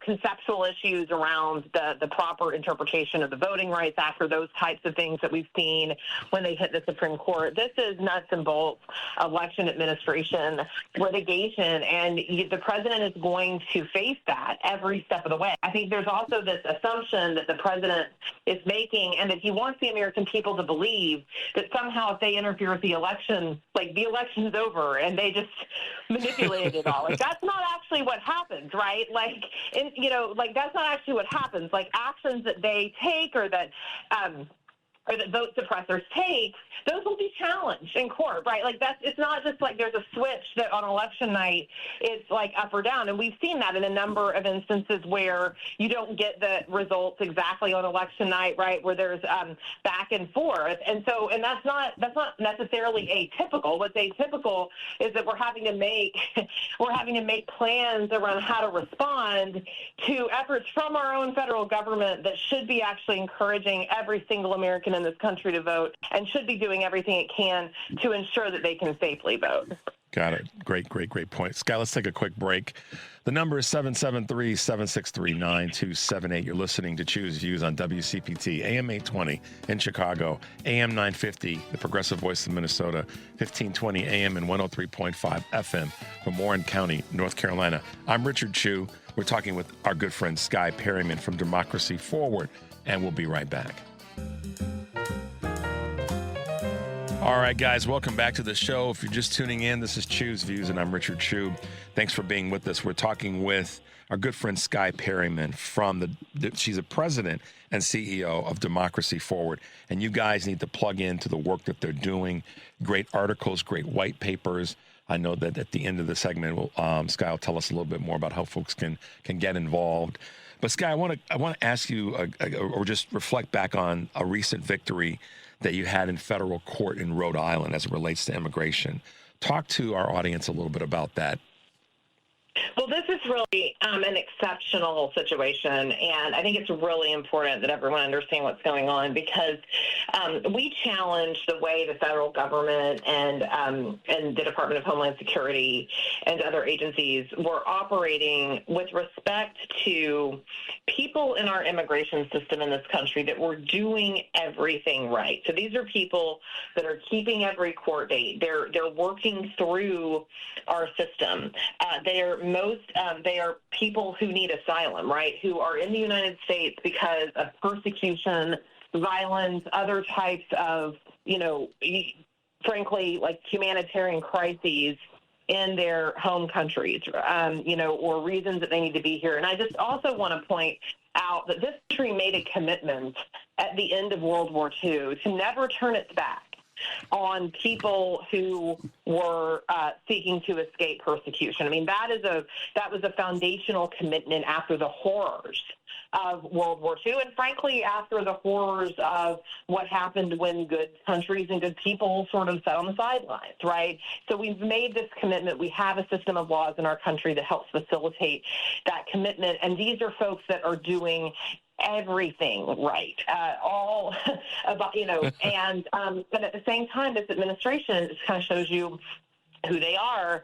Speaker 6: conceptual issues around the proper interpretation of the Voting Rights Act or those types of things that we've seen when they hit the Supreme Court. This is nuts and bolts election administration litigation, and the president is going to face that every step of the way. I think there's also this assumption that the president is making, and that he wants the American people to believe that somehow if they interfere with the election, like the election's over and they just manipulated it all. Like, that's not actually what happens, right? Like, that's not actually what happens. Like, actions that they take or that vote suppressors take, those will be challenged in court, right? Like, it's not just like there's a switch that on election night it's like up or down. And we've seen that in a number of instances where you don't get the results exactly on election night, right? Where there's back and forth. And that's not necessarily atypical. What's atypical is that we're having to make plans around how to respond to efforts from our own federal government that should be actually encouraging every single American in this country to vote, and should be doing everything it can to ensure that they can safely vote.
Speaker 3: Got it. Great point. Sky, let's take a quick break. The number is 773-763-9278. You're listening to Choose Views on WCPT, AM 820 in Chicago, AM 950, the Progressive Voice of Minnesota, 1520 AM and 103.5 FM from Warren County, North Carolina. I'm Richard Chu. We're talking with our good friend Sky Perryman from Democracy Forward, and we'll be right back. All right, guys, welcome back to the show. If you're just tuning in, this is Choose Views, and I'm Richard Chu. Thanks for being with us. We're talking with our good friend Sky Perryman from she's a president and CEO of Democracy Forward. And you guys need to plug into the work that they're doing. Great articles, great white papers. I know that at the end of the segment, Sky will tell us a little bit more about how folks can get involved. But Sky, I want to ask you, or just reflect back on a recent victory that you had in federal court in Rhode Island as it relates to immigration. Talk to our audience a little bit about that.
Speaker 6: Well, this is really an exceptional situation, and I think it's really important that everyone understand what's going on, because we challenge the way the federal government and the Department of Homeland Security and other agencies were operating with respect to people in our immigration system in this country that were doing everything right. So these are people that are keeping every court date. They're working through our system. They are people who need asylum, right? Who are in the United States because of persecution, violence, other types of, frankly, like humanitarian crises in their home countries, or reasons that they need to be here. And I just also want to point out that this country made a commitment at the end of World War II to never turn its back on people who were seeking to escape persecution. I mean, that was a foundational commitment after the horrors of World War II, and frankly, after the horrors of what happened when good countries and good people sort of sat on the sidelines, right? So we've made this commitment. We have a system of laws in our country that helps facilitate that commitment, and these are folks that are doing everything right, all about, and but at the same time, this administration just kind of shows you who they are.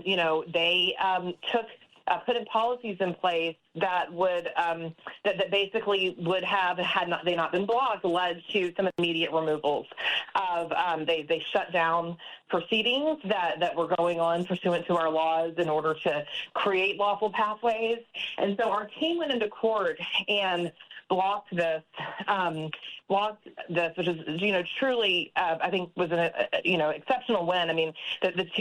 Speaker 6: They put in policies in place that would that basically would have, had they not been blocked, led to some immediate removals of they shut down proceedings that were going on pursuant to our laws in order to create lawful pathways. And so our team went into court and blocked this, which is, truly, I think was an, exceptional win. I mean,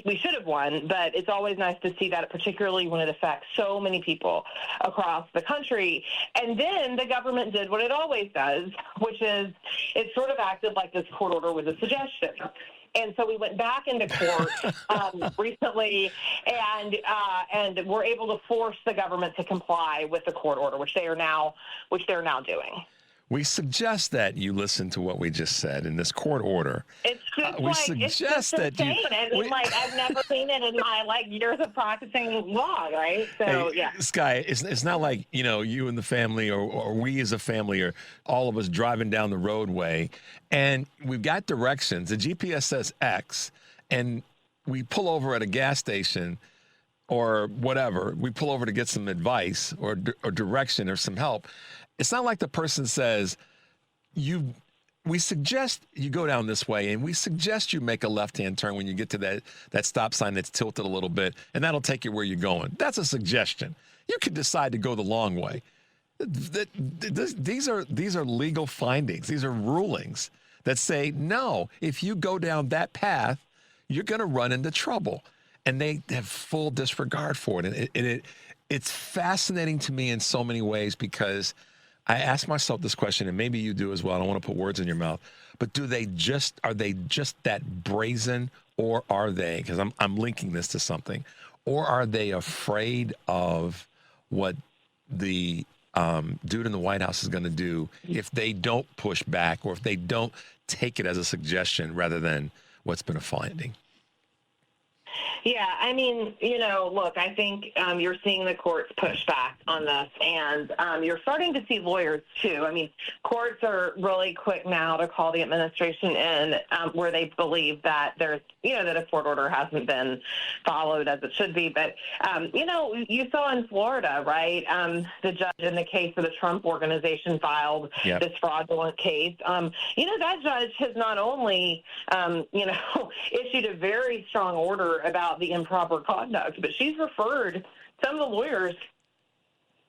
Speaker 6: we should have won, but it's always nice to see that, particularly when it affects so many people across the country. And then the government did what it always does, which is it sort of acted like this court order was a suggestion. And so we went back into court recently, and we're able to force the government to comply with the court order, which they're now doing.
Speaker 3: We suggest that you listen to what we just said in this court order.
Speaker 6: It's just I've never seen it in my years of practicing law, right? So yeah.
Speaker 3: Sky, it's not like you and the family, or we as a family, or all of us driving down the roadway, and we've got directions. The GPS says X, and we pull over at a gas station or whatever, we pull over to get some advice or direction or some help. It's not like the person says, we suggest you go down this way, and we suggest you make a left-hand turn when you get to that stop sign that's tilted a little bit, and that'll take you where you're going. That's a suggestion. You could decide to go the long way. These are legal findings. These are rulings that say, no, if you go down that path, you're going to run into trouble. And they have full disregard for it. And it's fascinating to me in so many ways, because I ask myself this question, and maybe you do as well. I don't want to put words in your mouth, but are they just that brazen, or are they, because I'm linking this to something, or are they afraid of what the dude in the White House is going to do if they don't push back, or if they don't take it as a suggestion rather than what's been a finding?
Speaker 6: Yeah, I mean, look, I think you're seeing the courts push back on this, and you're starting to see lawyers too. I mean, courts are really quick now to call the administration in where they believe that there's, that a court order hasn't been followed as it should be. But, you saw in Florida, right, the judge in the case of the Trump Organization filed this fraudulent case. That judge has not only, issued a very strong order about the improper conduct, but she's referred some of the lawyers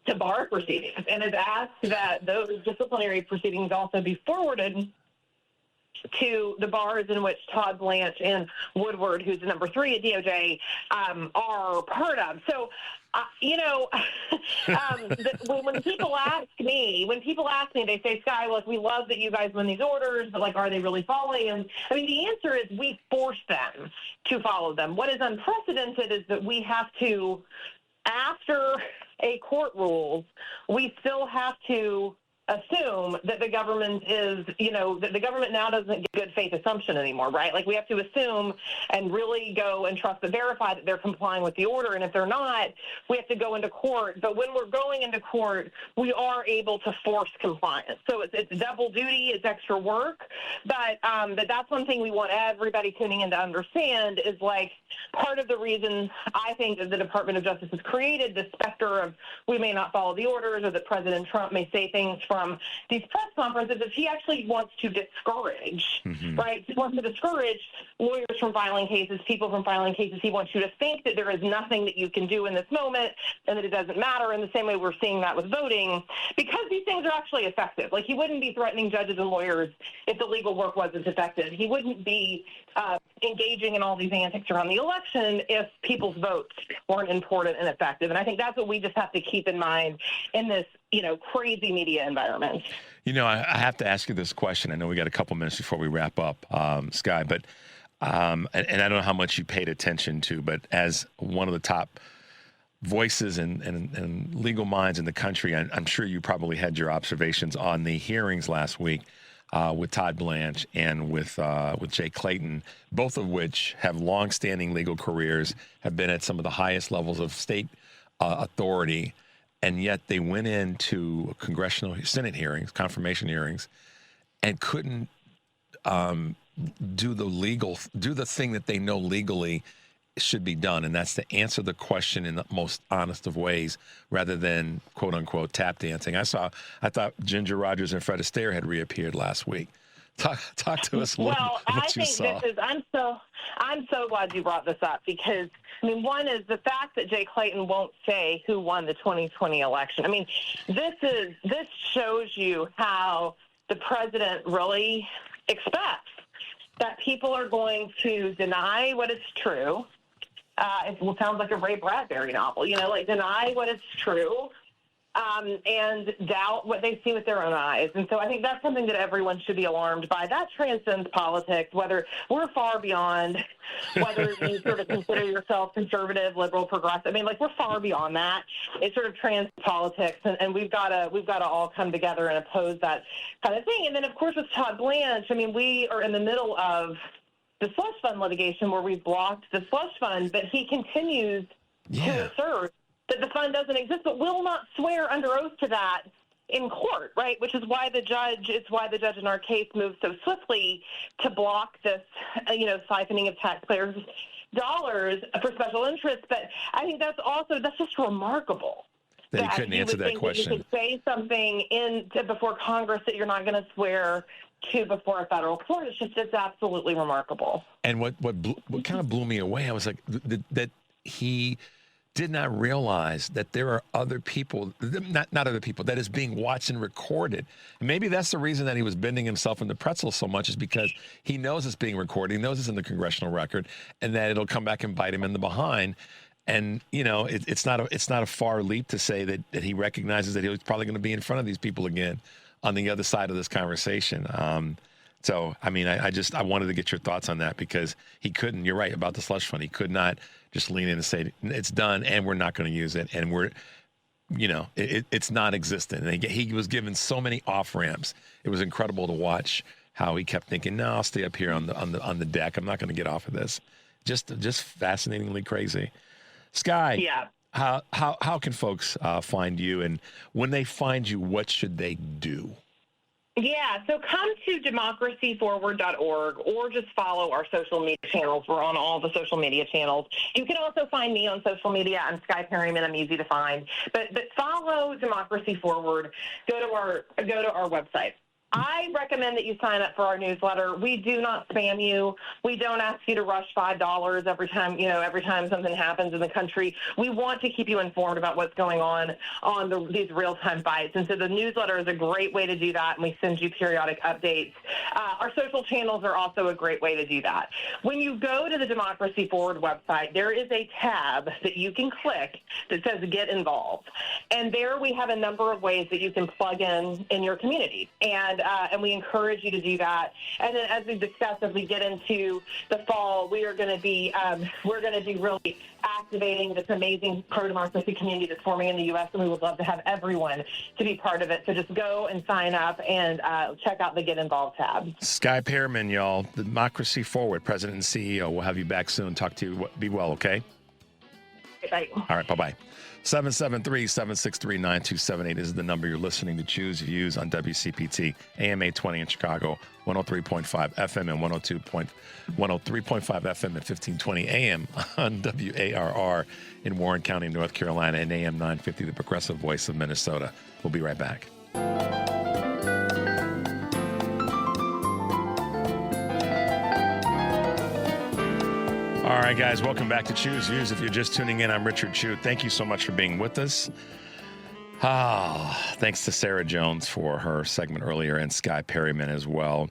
Speaker 6: to bar proceedings and has asked that those disciplinary proceedings also be forwarded to the bars in which Todd Blanche and Woodward, who's the number 3 at DOJ, are part of. So, when people ask me, they say, Sky, look, we love that you guys win these orders, but, are they really following? And I mean, the answer is we force them to follow them. What is unprecedented is that we have to, after a court rules, we still have to assume that the government is, that the government now doesn't get good faith assumption anymore, right? We have to assume and really go and trust and verify that they're complying with the order. And if they're not, we have to go into court. But when we're going into court, we are able to force compliance. So it's double duty, it's extra work. But that's one thing we want everybody tuning in to understand is part of the reason I think that the Department of Justice has created the specter of we may not follow the orders, or that President Trump may say things from these press conferences, is he actually wants to discourage, right? He wants to discourage lawyers from filing cases, people from filing cases. He wants you to think that there is nothing that you can do in this moment and that it doesn't matter, in the same way we're seeing that with voting, because these things are actually effective. He wouldn't be threatening judges and lawyers if the legal work wasn't effective. He wouldn't be engaging in all these antics around the election if people's votes weren't important and effective. And I think that's what we just have to keep in mind in this, crazy media environment.
Speaker 3: I have to ask you this question. I know we got a couple minutes before we wrap up, Sky, but and I don't know how much you paid attention to, but as one of the top voices and legal minds in the country, I'm sure you probably had your observations on the hearings last week with Todd Blanche and with Jay Clayton, both of which have longstanding legal careers, have been at some of the highest levels of state authority, and yet they went into congressional Senate hearings, confirmation hearings, and couldn't do the thing that they know legally should be done, and that's to answer the question in the most honest of ways, rather than quote unquote tap dancing. I thought Ginger Rogers and Fred Astaire had reappeared last week. Talk to us a little about what you saw.
Speaker 6: I'm so glad you brought this up, because one is the fact that Jay Clayton won't say who won the 2020 election. This shows you how the president really expects that people are going to deny what is true. It sounds like a Ray Bradbury novel, deny what is true, and doubt what they see with their own eyes. And so I think that's something that everyone should be alarmed by. That transcends politics, whether we're far beyond whether you sort of consider yourself conservative, liberal, progressive. We're far beyond that. It sort of transcends politics, and we've got to all come together and oppose that kind of thing. And then, of course, with Todd Blanche, we are in the middle of the slush fund litigation where we've blocked the slush fund, but he continues to assert that the fund doesn't exist, but will not swear under oath to that in court, right? Which is why the judge in our case moved so swiftly to block this, siphoning of taxpayers' dollars for special interests. But I think that's just remarkable.
Speaker 3: That he couldn't answer that question.
Speaker 6: That you could say something before Congress that you're not going to swear to before a federal court. It's absolutely remarkable.
Speaker 3: And what kind of blew me away, I was like, that he did not realize that there are other people, not other people, that is being watched and recorded. And maybe that's the reason that he was bending himself in the pretzel so much, is because he knows it's being recorded, he knows it's in the congressional record, and that it'll come back and bite him in the behind. And, you know, it's not a far leap to say that he recognizes that he's probably going to be in front of these people again on the other side of this conversation. So, I mean, I wanted to get your thoughts on that, because he couldn't, you're right about the slush fund. He could not just lean in and say, it's done and we're not going to use it. And it's non-existent. And he was given so many off ramps. It was incredible to watch how he kept thinking, no, I'll stay up here on the deck. I'm not going to get off of this. Just fascinatingly crazy. Sky,
Speaker 6: yeah.
Speaker 3: How can folks find you? And when they find you, what should they do?
Speaker 6: Yeah, so come to democracyforward.org or just follow our social media channels. We're on all the social media channels. You can also find me on social media. I'm Sky Perryman. I'm easy to find. But follow Democracy Forward. Go to our website. I recommend that you sign up for our newsletter. We do not spam you. We don't ask you to rush $5 every time something happens in the country. We want to keep you informed about what's going on these real-time fights. And so the newsletter is a great way to do that, and we send you periodic updates. Our social channels are also a great way to do that. When you go to the Democracy Forward website, there is a tab that you can click that says Get Involved. And there we have a number of ways that you can plug in your community. And we encourage you to do that. And then, as we've discussed, as we get into the fall, we are going to be really activating this amazing pro-democracy community that's forming in the U.S., and we would love to have everyone to be part of it. So just go and sign up and check out the Get Involved tab.
Speaker 3: Sky Perryman, y'all, Democracy Forward, President and CEO. We'll have you back soon. Talk to you. Be well, okay?
Speaker 6: Bye.
Speaker 3: All right, bye-bye. 773-763-9278 is the number. You're listening to Choose Views on WCPT, AM 820 in Chicago, 103.5 FM and 103.5 FM and 1520 AM on WARR in Warren County, North Carolina, and AM 950, the progressive voice of Minnesota. We'll be right back. All right, guys, welcome back to Choose Views. If you're just tuning in, I'm Richard Chu. Thank you so much for being with us. Thanks to Sarah Jones for her segment earlier, and Sky Perryman as well.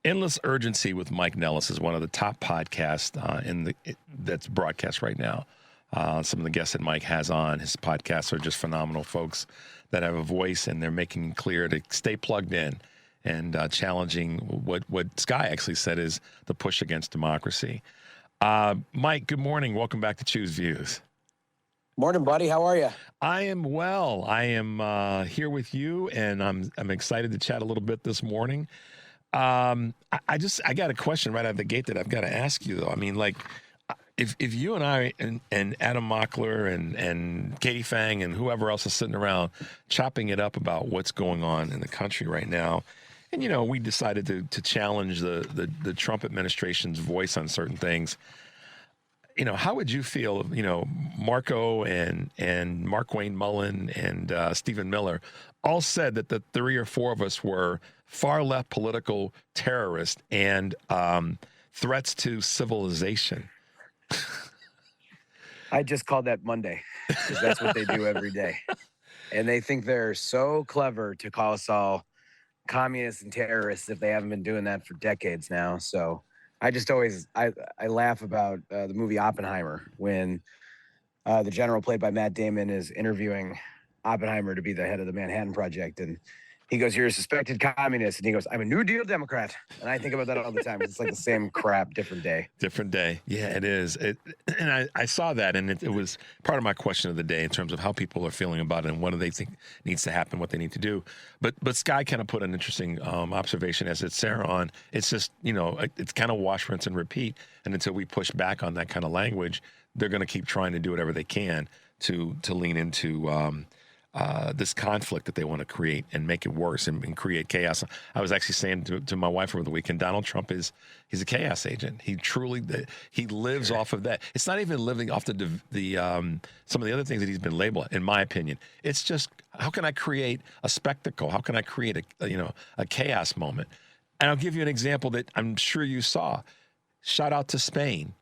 Speaker 3: Endless Urgency with Mike Nellis is one of the top podcasts that's broadcast right now. Some of the guests that Mike has on his podcasts are just phenomenal folks that have a voice, and they're making it clear to stay plugged in and challenging what Sky actually said is the push against democracy. Mike, good morning. Welcome back to Choose Views.
Speaker 7: Morning, buddy. How are you?
Speaker 3: I am well. I am here with you, and I'm excited to chat a little bit this morning. I got a question right out of the gate that I've got to ask you, though. I mean, like, if you and I and Adam Mockler and Katie Fang and whoever else is sitting around chopping it up about what's going on in the country right now, and, you know, we decided to challenge the Trump administration's voice on certain things. You know, how would you feel, you know, Marco and Markwayne Mullin and Stephen Miller all said that the three or four of us were far left political terrorists and threats to civilization?
Speaker 7: I just called that Monday, because that's what they do every day. And they think they're so clever to call us all communists and terrorists if they haven't been doing that for decades now. So I just always I laugh about the movie Oppenheimer, when the general played by Matt Damon is interviewing Oppenheimer to be the head of the Manhattan Project, and he goes, "You're a suspected communist," and he goes, "I'm a New Deal Democrat." And I think about that all the time. It's like the same crap, different day.
Speaker 3: Different day. Yeah, it is. And I saw that, and it was part of my question of the day in terms of how people are feeling about it and what do they think needs to happen, what they need to do. But Sky kind of put an interesting observation, as it's Sarah on. It's just, you know, it's kind of wash, rinse, and repeat. And until we push back on that kind of language, they're going to keep trying to do whatever they can to lean into this conflict that they want to create and make it worse and create chaos. I was actually saying to my wife over the weekend, Donald Trump he's a chaos agent. He truly he lives off of that. It's not even living off the some of the other things that he's been labeled, in my opinion. It's just, how can I create a spectacle? How can I create a chaos moment? And I'll give you an example that I'm sure you saw. Shout out to Spain,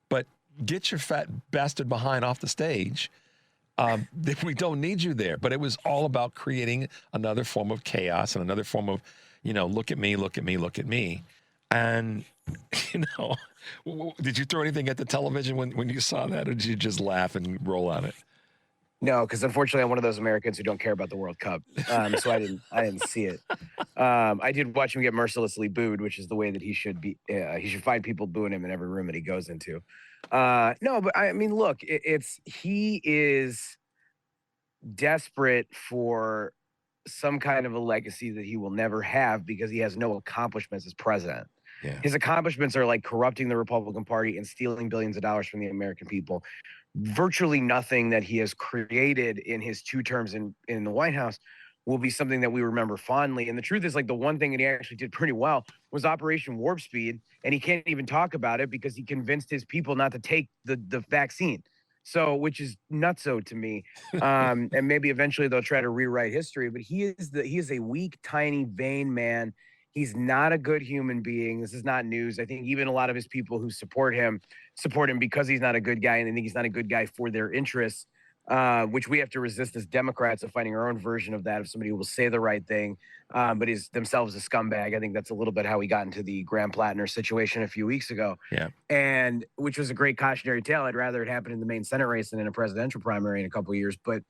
Speaker 3: but get your fat bastard behind off the stage. We don't need you there. But it was all about creating another form of chaos and another form of, look at me, look at me, look at me. And, did you throw anything at the television when you saw that, or did you just laugh and roll on it?
Speaker 7: No, because unfortunately, I'm one of those Americans who don't care about the World Cup, so I didn't see it. I did watch him get mercilessly booed, which is the way that he should be. He should find people booing him in every room that he goes into. No, but I mean, look, he is desperate for some kind of a legacy that he will never have because he has no accomplishments as president.
Speaker 3: Yeah.
Speaker 7: His accomplishments are like corrupting the Republican Party and stealing billions of dollars from the American people. Virtually nothing that he has created in his 2 terms in the White House will be something that we remember fondly. And the truth is, like, the one thing that he actually did pretty well was Operation Warp Speed, and he can't even talk about it because he convinced his people not to take the vaccine. So, which is nutso to me. And maybe eventually they'll try to rewrite history, but he is a weak, tiny, vain man. He's not a good human being. This is not news. I think even a lot of his people who support him because he's not a good guy, and they think he's not a good guy for their interests, which we have to resist as Democrats of finding our own version of that, of somebody who will say the right thing, but is themselves a scumbag. I think that's a little bit how we got into the Graham Plattner situation a few weeks ago.
Speaker 3: Yeah.
Speaker 7: And which was a great cautionary tale. I'd rather it happen in the main Senate race than in a presidential primary in a couple of years. But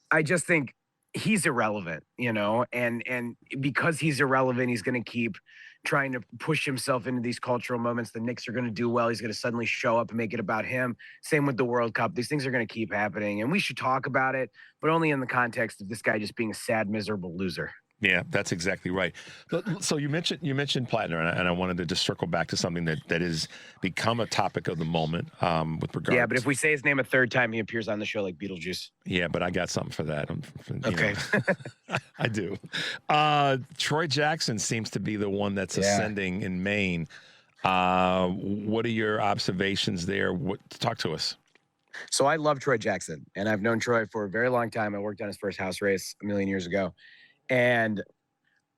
Speaker 7: I just think he's irrelevant, and because he's irrelevant, he's going to keep trying to push himself into these cultural moments. The Knicks are going to do well. He's going to suddenly show up and make it about him. Same with the World Cup. These things are going to keep happening, and we should talk about it, but only in the context of this guy just being a sad, miserable loser.
Speaker 3: Yeah, that's exactly right. So you mentioned Plattner, and I wanted to just circle back to something that has become a topic of the moment with regard.
Speaker 7: Yeah, but if we say his name a third time, he appears on the show like Beetlejuice.
Speaker 3: Yeah, but I got something for that.
Speaker 7: Okay.
Speaker 3: I do. Troy Jackson seems to be the one that's ascending in Maine. What are your observations there? Talk to us.
Speaker 7: So I love Troy Jackson, and I've known Troy for a very long time. I worked on his first house race a million years ago. And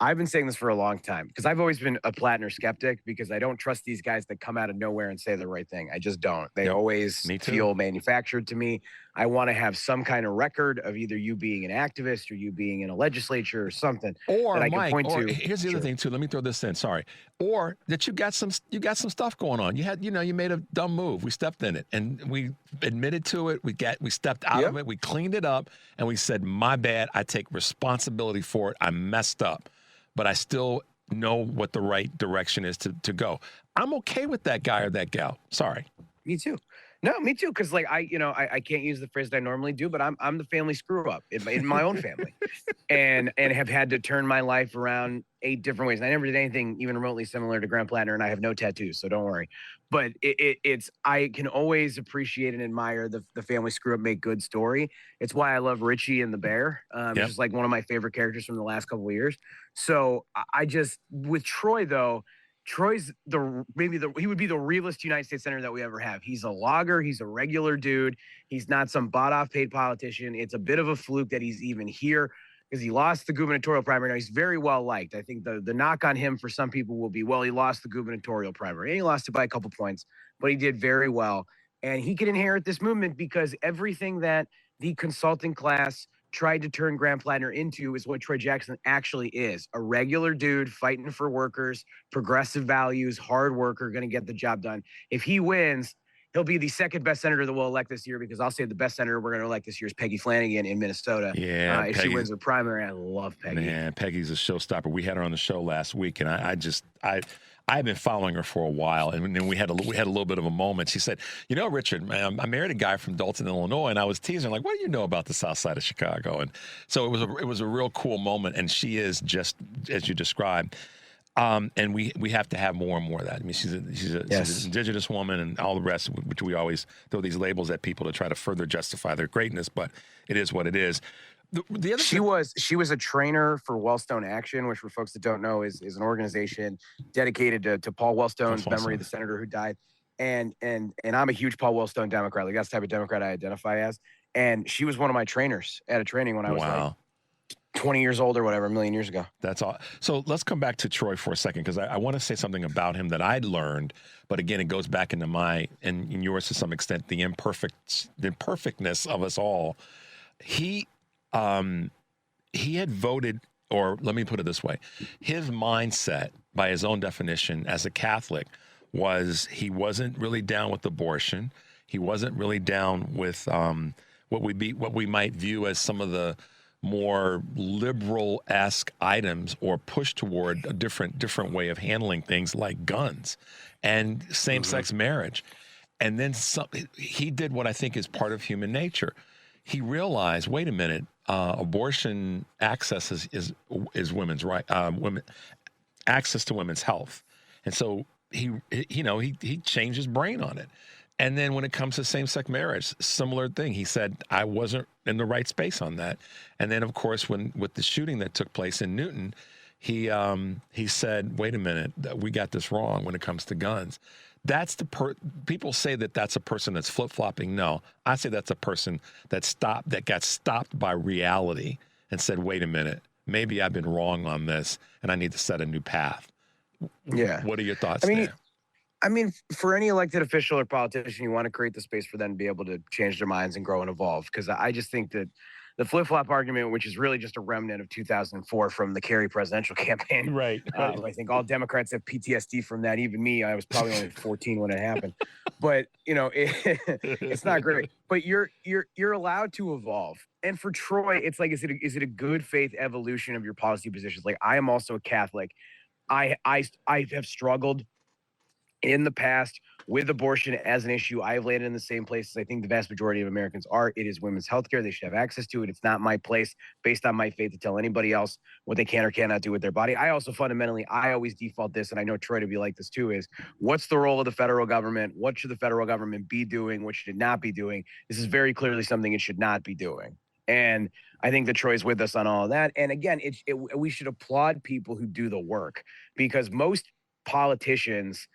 Speaker 7: I've been saying this for a long time because I've always been a Plattner skeptic because I don't trust these guys that come out of nowhere and say the right thing. I just don't. They always feel manufactured to me. I want to have some kind of record of either you being an activist or you being in a legislature or something
Speaker 3: or
Speaker 7: that I
Speaker 3: Mike,
Speaker 7: can point to.
Speaker 3: Here's the other thing too. Let me throw this in. Sorry. Or that you got some stuff going on. You made a dumb move. We stepped in it and we admitted to it. We stepped out of it. We cleaned it up and we said, my bad. I take responsibility for it. I messed up. But I still know what the right direction is to go. I'm okay with that guy or that gal. Sorry.
Speaker 7: Me too. No, me too. Because like I can't use the phrase that I normally do, but I'm the family screw up in my own family, and have had to turn my life around 8 different ways. And I never did anything even remotely similar to Graham Plattner, and I have no tattoos, so don't worry. But it's I can always appreciate and admire the family screw up make good story. It's why I love Richie and the Bear. It's just like one of my favorite characters from the last couple of years. So I just with Troy though. Troy's he would be the realest United States Senator that we ever have. He's a logger. He's a regular dude. He's not some bought-off paid politician. It's a bit of a fluke that he's even here because he lost the gubernatorial primary. Now, he's very well liked. I think the knock on him for some people will be, well, he lost the gubernatorial primary. And he lost it by a couple points, but he did very well. And he could inherit this movement because everything that the consulting class tried to turn Graham Plattner into is what Troy Jackson actually is. A regular dude fighting for workers, progressive values, hard worker, going to get the job done. If he wins, he'll be the second best senator that we'll elect this year because I'll say the best senator we're going to elect this year is Peggy Flanagan in Minnesota.
Speaker 3: Yeah.
Speaker 7: If she wins the primary, I love Peggy.
Speaker 3: Man, Peggy's a showstopper. We had her on the show last week, and I've been following her for a while, and then we had a little bit of a moment. She said, Richard, I married a guy from Dalton, Illinois, and I was teasing her, like, what do you know about the South Side of Chicago? And so it was a real cool moment, and she is just as you described. And we have to have more and more of that. I mean, she's an indigenous woman and all the rest, which we always throw these labels at people to try to further justify their greatness, but it is what it is. The other
Speaker 7: She was a trainer for Wellstone Action, which for folks that don't know is an organization dedicated to Paul Wellstone's memory, the senator who died. And I'm a huge Paul Wellstone Democrat. Like, that's the type of Democrat I identify as. And she was one of my trainers at a training when I was like 20 years old or whatever, a million years ago.
Speaker 3: That's all. So let's come back to Troy for a second, because I want to say something about him that I'd learned, but again, it goes back into my and yours to some extent, the imperfectness of us all. He had voted, or let me put it this way, his mindset, by his own definition, as a Catholic, was he wasn't really down with abortion. He wasn't really down with what we might view as some of the more liberal-esque items, or push toward a different way of handling things like guns and same-sex marriage. And then he did what I think is part of human nature. He realized, wait a minute, abortion access is women's right, women access to women's health, and so he changed his brain on it. And then when it comes to same-sex marriage, similar thing. He said, I wasn't in the right space on that. And then, of course, with the shooting that took place in Newton, he said, wait a minute, we got this wrong when it comes to guns. That's people say that that's a person that's flip-flopping. No, I say that's a person that got stopped by reality and said, wait a minute, maybe I've been wrong on this and I need to set a new path.
Speaker 7: Yeah.
Speaker 3: What are your thoughts there?
Speaker 7: I mean, for any elected official or politician, you want to create the space for them to be able to change their minds and grow and evolve. Because I just think that the flip-flop argument, which is really just a remnant of 2004 from the Kerry presidential campaign.
Speaker 3: Right.
Speaker 7: I think all Democrats have PTSD from that. Even me, I was probably only 14 when it happened. But, it's not great. But you're allowed to evolve. And for Troy, it's like, is it a good faith evolution of your policy positions? Like, I am also a Catholic. I have struggled in the past with abortion as an issue. I have landed in the same place as I think the vast majority of Americans are. It is women's health care. They should have access to it. It's not my place, based on my faith, to tell anybody else what they can or cannot do with their body. I also fundamentally, I always default this, and I know Troy to be like this too, is what's the role of the federal government? What should the federal government be doing? What should it not be doing? This is very clearly something it should not be doing. And I think that Troy's with us on all of that. And again, we should applaud people who do the work, because most politicians,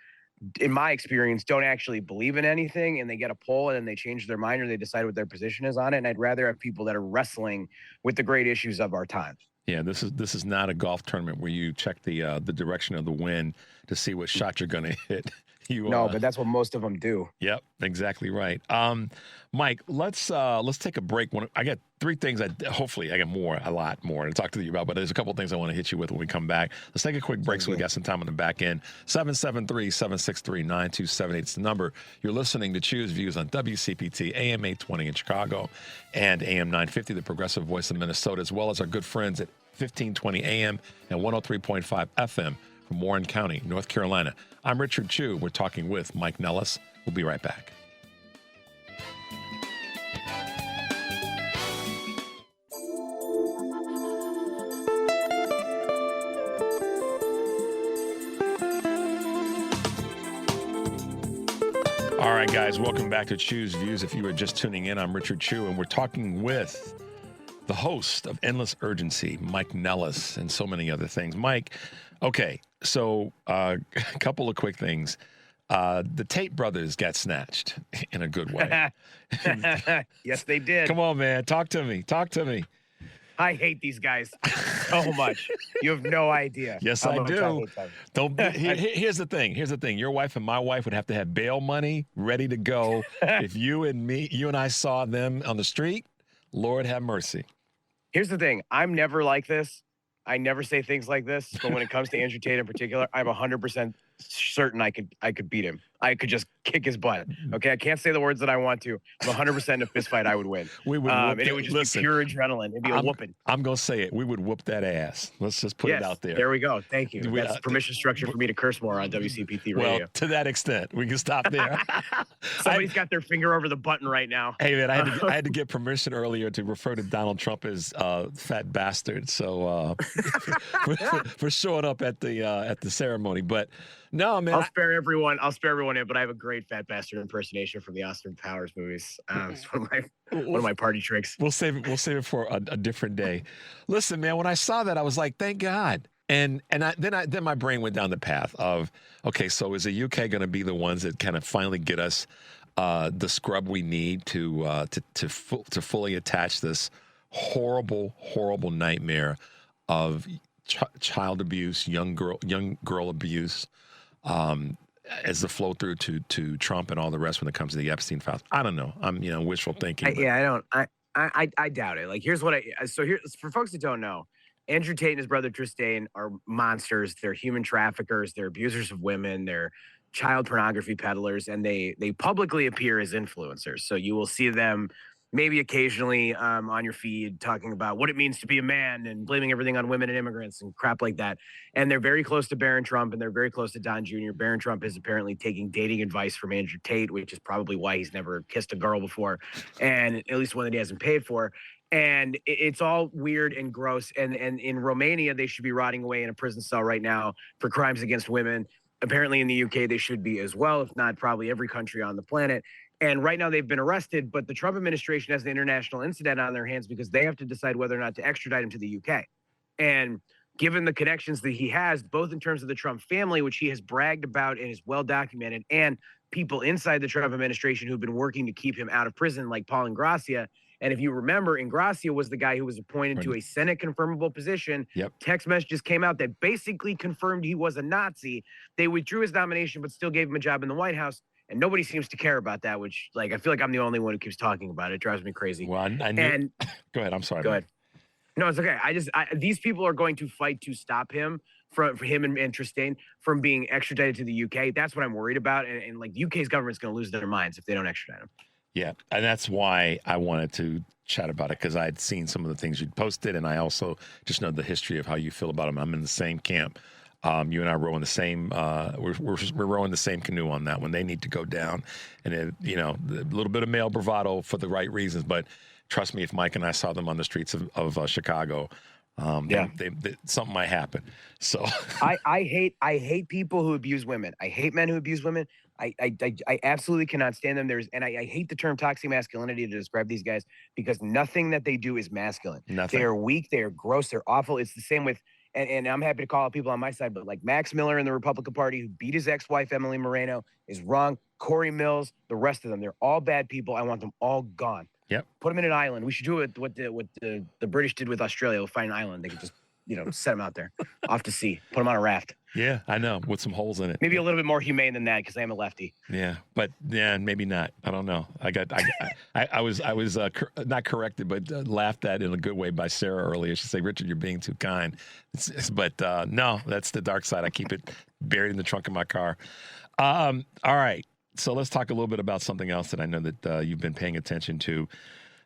Speaker 7: in my experience, don't actually believe in anything, and they get a poll and then they change their mind or they decide what their position is on it. And I'd rather have people that are wrestling with the great issues of our time.
Speaker 3: Yeah, this is not a golf tournament where you check the direction of the wind to see what shot you're going to hit.
Speaker 7: But that's what most of them do.
Speaker 3: Yep, exactly right. Mike, let's take a break. I got three things. Hopefully I got a lot more to talk to you about, but there's a couple of things I want to hit you with when we come back. Let's take a quick break so we got some time on the back end. 773-763-9278. It's the number. You're listening to Choose Views on WCPT, AM 820 in Chicago, and AM 950, the progressive voice of Minnesota, as well as our good friends at 1520 AM and 103.5 FM from Warren County, North Carolina. I'm Richard Chu. We're talking with Mike Nellis. We'll be right back. All right, guys, welcome back to Choose Views. If you are just tuning in, I'm Richard Chu, and we're talking with the host of Endless Urgency, Mike Nellis, and so many other things. Mike, okay, so a couple of quick things. The Tate brothers got snatched in a good way.
Speaker 7: Yes, they did.
Speaker 3: Come on, man. Talk to me.
Speaker 7: I hate these guys so much. You have no idea.
Speaker 3: Yes, I do. Here's the thing. Your wife and my wife would have to have bail money ready to go. If you and I saw them on the street, Lord have mercy.
Speaker 7: Here's the thing. I'm never like this. I never say things like this. But when it comes to Andrew Tate in particular, I'm 100% certain I could beat him. I could just kick his butt. Okay, I can't say the words that I want to. I'm 100% in a fist fight. I would win.
Speaker 3: We would,
Speaker 7: and it would just be pure adrenaline. It'd be a whooping.
Speaker 3: I'm gonna say it. We would whoop that ass. Let's just put it out there.
Speaker 7: There we go. Thank you. That's permission structure for me to curse more on WCPT radio.
Speaker 3: Well, to that extent, we can stop there.
Speaker 7: Somebody's got their finger over the button right now.
Speaker 3: Hey man, I had to get permission earlier to refer to Donald Trump as fat bastard. So for showing up at the ceremony, but. No, man.
Speaker 8: I'll spare everyone it, but I have a great fat bastard impersonation from the Austin Powers movies. It's one of my party tricks.
Speaker 3: We'll save it for a different day. Listen, man, when I saw that, I was like, thank God. And then my brain went down the path of, okay, so is the UK going to be the ones that kind of finally get us the scrub we need to fully attach this horrible nightmare of child abuse, young girl abuse, as the flow through to Trump and all the rest when it comes to the Epstein files. I don't know. I'm wishful thinking.
Speaker 8: I doubt it. Like, here's what for folks that don't know, Andrew Tate and his brother Tristan are monsters. They're human traffickers. They're abusers of women. They're child pornography peddlers, and they publicly appear as influencers. So you will see them maybe occasionally on your feed talking about what it means to be a man and blaming everything on women and immigrants and crap like that. And they're very close to Barron Trump, and they're very close to Don Jr. Barron Trump is apparently taking dating advice from Andrew Tate, which is probably why he's never kissed a girl before, and at least one that he hasn't paid for. And it's all weird and gross. And in Romania, they should be rotting away in a prison cell right now for crimes against women. Apparently in the UK, they should be as well, if not probably every country on the planet. And right now they've been arrested, but the Trump administration has an international incident on their hands because they have to decide whether or not to extradite him to the UK. And given the connections that he has, both in terms of the Trump family, which he has bragged about and is well documented, and people inside the Trump administration who've been working to keep him out of prison, like Paul Ingrassia. And if you remember, Ingrassia was the guy who was appointed to a Senate confirmable position.
Speaker 3: Yep.
Speaker 8: Text messages came out that basically confirmed he was a Nazi. They withdrew his nomination, but still gave him a job in the White House. And nobody seems to care about that, which, like, I feel like I'm the only one who keeps talking about it. It drives me crazy.
Speaker 3: Well, I knew.
Speaker 8: And
Speaker 3: go ahead. I'm sorry.
Speaker 8: Go ahead. No, it's okay. These people are going to fight to stop him for him and Tristan from being extradited to the UK. That's what I'm worried about. And like, the UK's government's going to lose their minds if they don't extradite him.
Speaker 3: Yeah, and that's why I wanted to chat about it, because I'd seen some of the things you'd posted, and I also just know the history of how you feel about him. I'm in the same camp. You and I row in the same. We're rowing the same canoe on that one. They need to go down, and a little bit of male bravado for the right reasons. But trust me, if Mike and I saw them on the streets of Chicago, something might happen. So
Speaker 8: I hate people who abuse women. I hate men who abuse women. I absolutely cannot stand them. I hate the term toxic masculinity to describe these guys, because nothing that they do is masculine.
Speaker 3: Nothing.
Speaker 8: They are weak. They are gross. They're awful. It's the same with, and I'm happy to call out people on my side, but like Max Miller in the Republican Party, who beat his ex-wife, Emily Moreno, is wrong. Corey Mills, the rest of them, they're all bad people. I want them all gone.
Speaker 3: Yep.
Speaker 8: Put them in an island. We should do it what the British did with Australia. We'll find an island. They could just, set them out there off to sea, put them on a raft.
Speaker 3: Yeah, I know, with some holes in it.
Speaker 8: Maybe a little bit more humane than that, because I am a lefty.
Speaker 3: Yeah, but maybe not. I don't know. I was not corrected, but laughed at in a good way by Sarah earlier. She said, "Richard, you're being too kind." But no, that's the dark side. I keep it buried in the trunk of my car. All right, so let's talk a little bit about something else that I know that you've been paying attention to.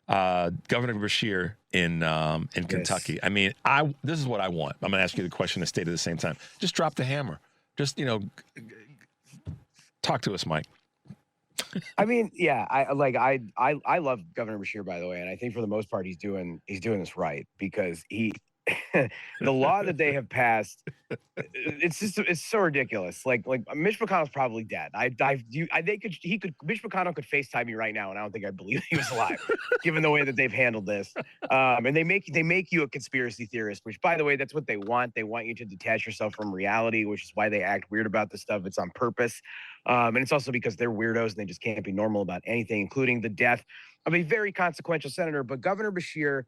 Speaker 3: Governor Beshear in Kentucky.
Speaker 8: Yes.
Speaker 3: I mean, this is what I want. I'm going to ask you the question and state at the same time. Just drop the hammer. Just, talk to us, Mike.
Speaker 8: I mean, yeah, I love Governor Beshear, by the way, and I think for the most part he's doing this right, because the law that they have passed, it's so ridiculous. Like Mitch McConnell's probably dead. Mitch McConnell could FaceTime me right now, and I don't think I believe he was alive, given the way that they've handled this. And they make you a conspiracy theorist, which, by the way, that's what they want. They want you to detach yourself from reality, which is why they act weird about this stuff. It's on purpose. And it's also because they're weirdos and they just can't be normal about anything, including the death of a very consequential senator. But Governor Beshear,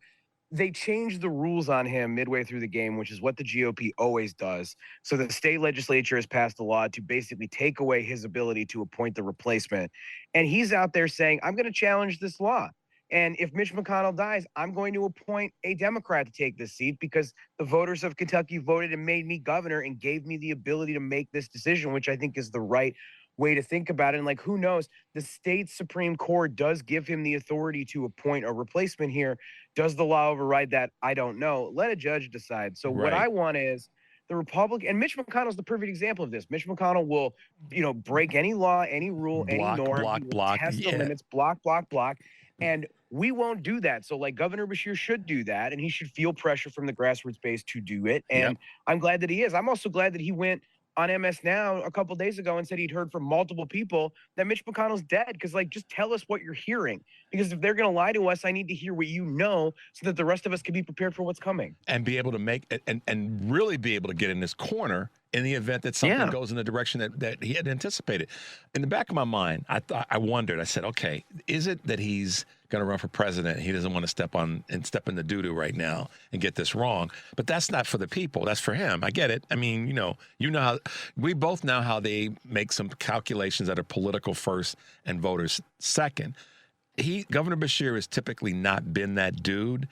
Speaker 8: they changed the rules on him midway through the game, which is what the GOP always does. So the state legislature has passed a law to basically take away his ability to appoint the replacement. And he's out there saying, I'm going to challenge this law. And if Mitch McConnell dies, I'm going to appoint a Democrat to take this seat, because the voters of Kentucky voted and made me governor and gave me the ability to make this decision, which I think is the right way to think about it. And like, who knows, the state Supreme Court does give him the authority to appoint a replacement here. Does the law override that? I don't know. Let a judge decide. So What I want is the Republican, and Mitch McConnell's the perfect example of this. Mitch McConnell will, break any law, any rule, any norm. Test the limits, block. And we won't do that. So like, Governor Beshear should do that, and he should feel pressure from the grassroots base to do it. And I'm glad that he is. I'm also glad that he went on MS Now a couple days ago and said he'd heard from multiple people that Mitch McConnell's dead. Because, like, just tell us what you're hearing. Because if they're going to lie to us, I need to hear what you know so that the rest of us can be prepared for what's coming.
Speaker 3: And be able to make and really be able to get in this corner in the event that something goes in the direction that he had anticipated. In the back of my mind, I wondered, I said, okay, is it that he's going to run for president? He doesn't want to step in the doo-doo right now and get this wrong. But that's not for the people. That's for him. I get it. I mean, you know how we both know how they make some calculations that are political first and voters second. Governor Beshear has typically not been that dude.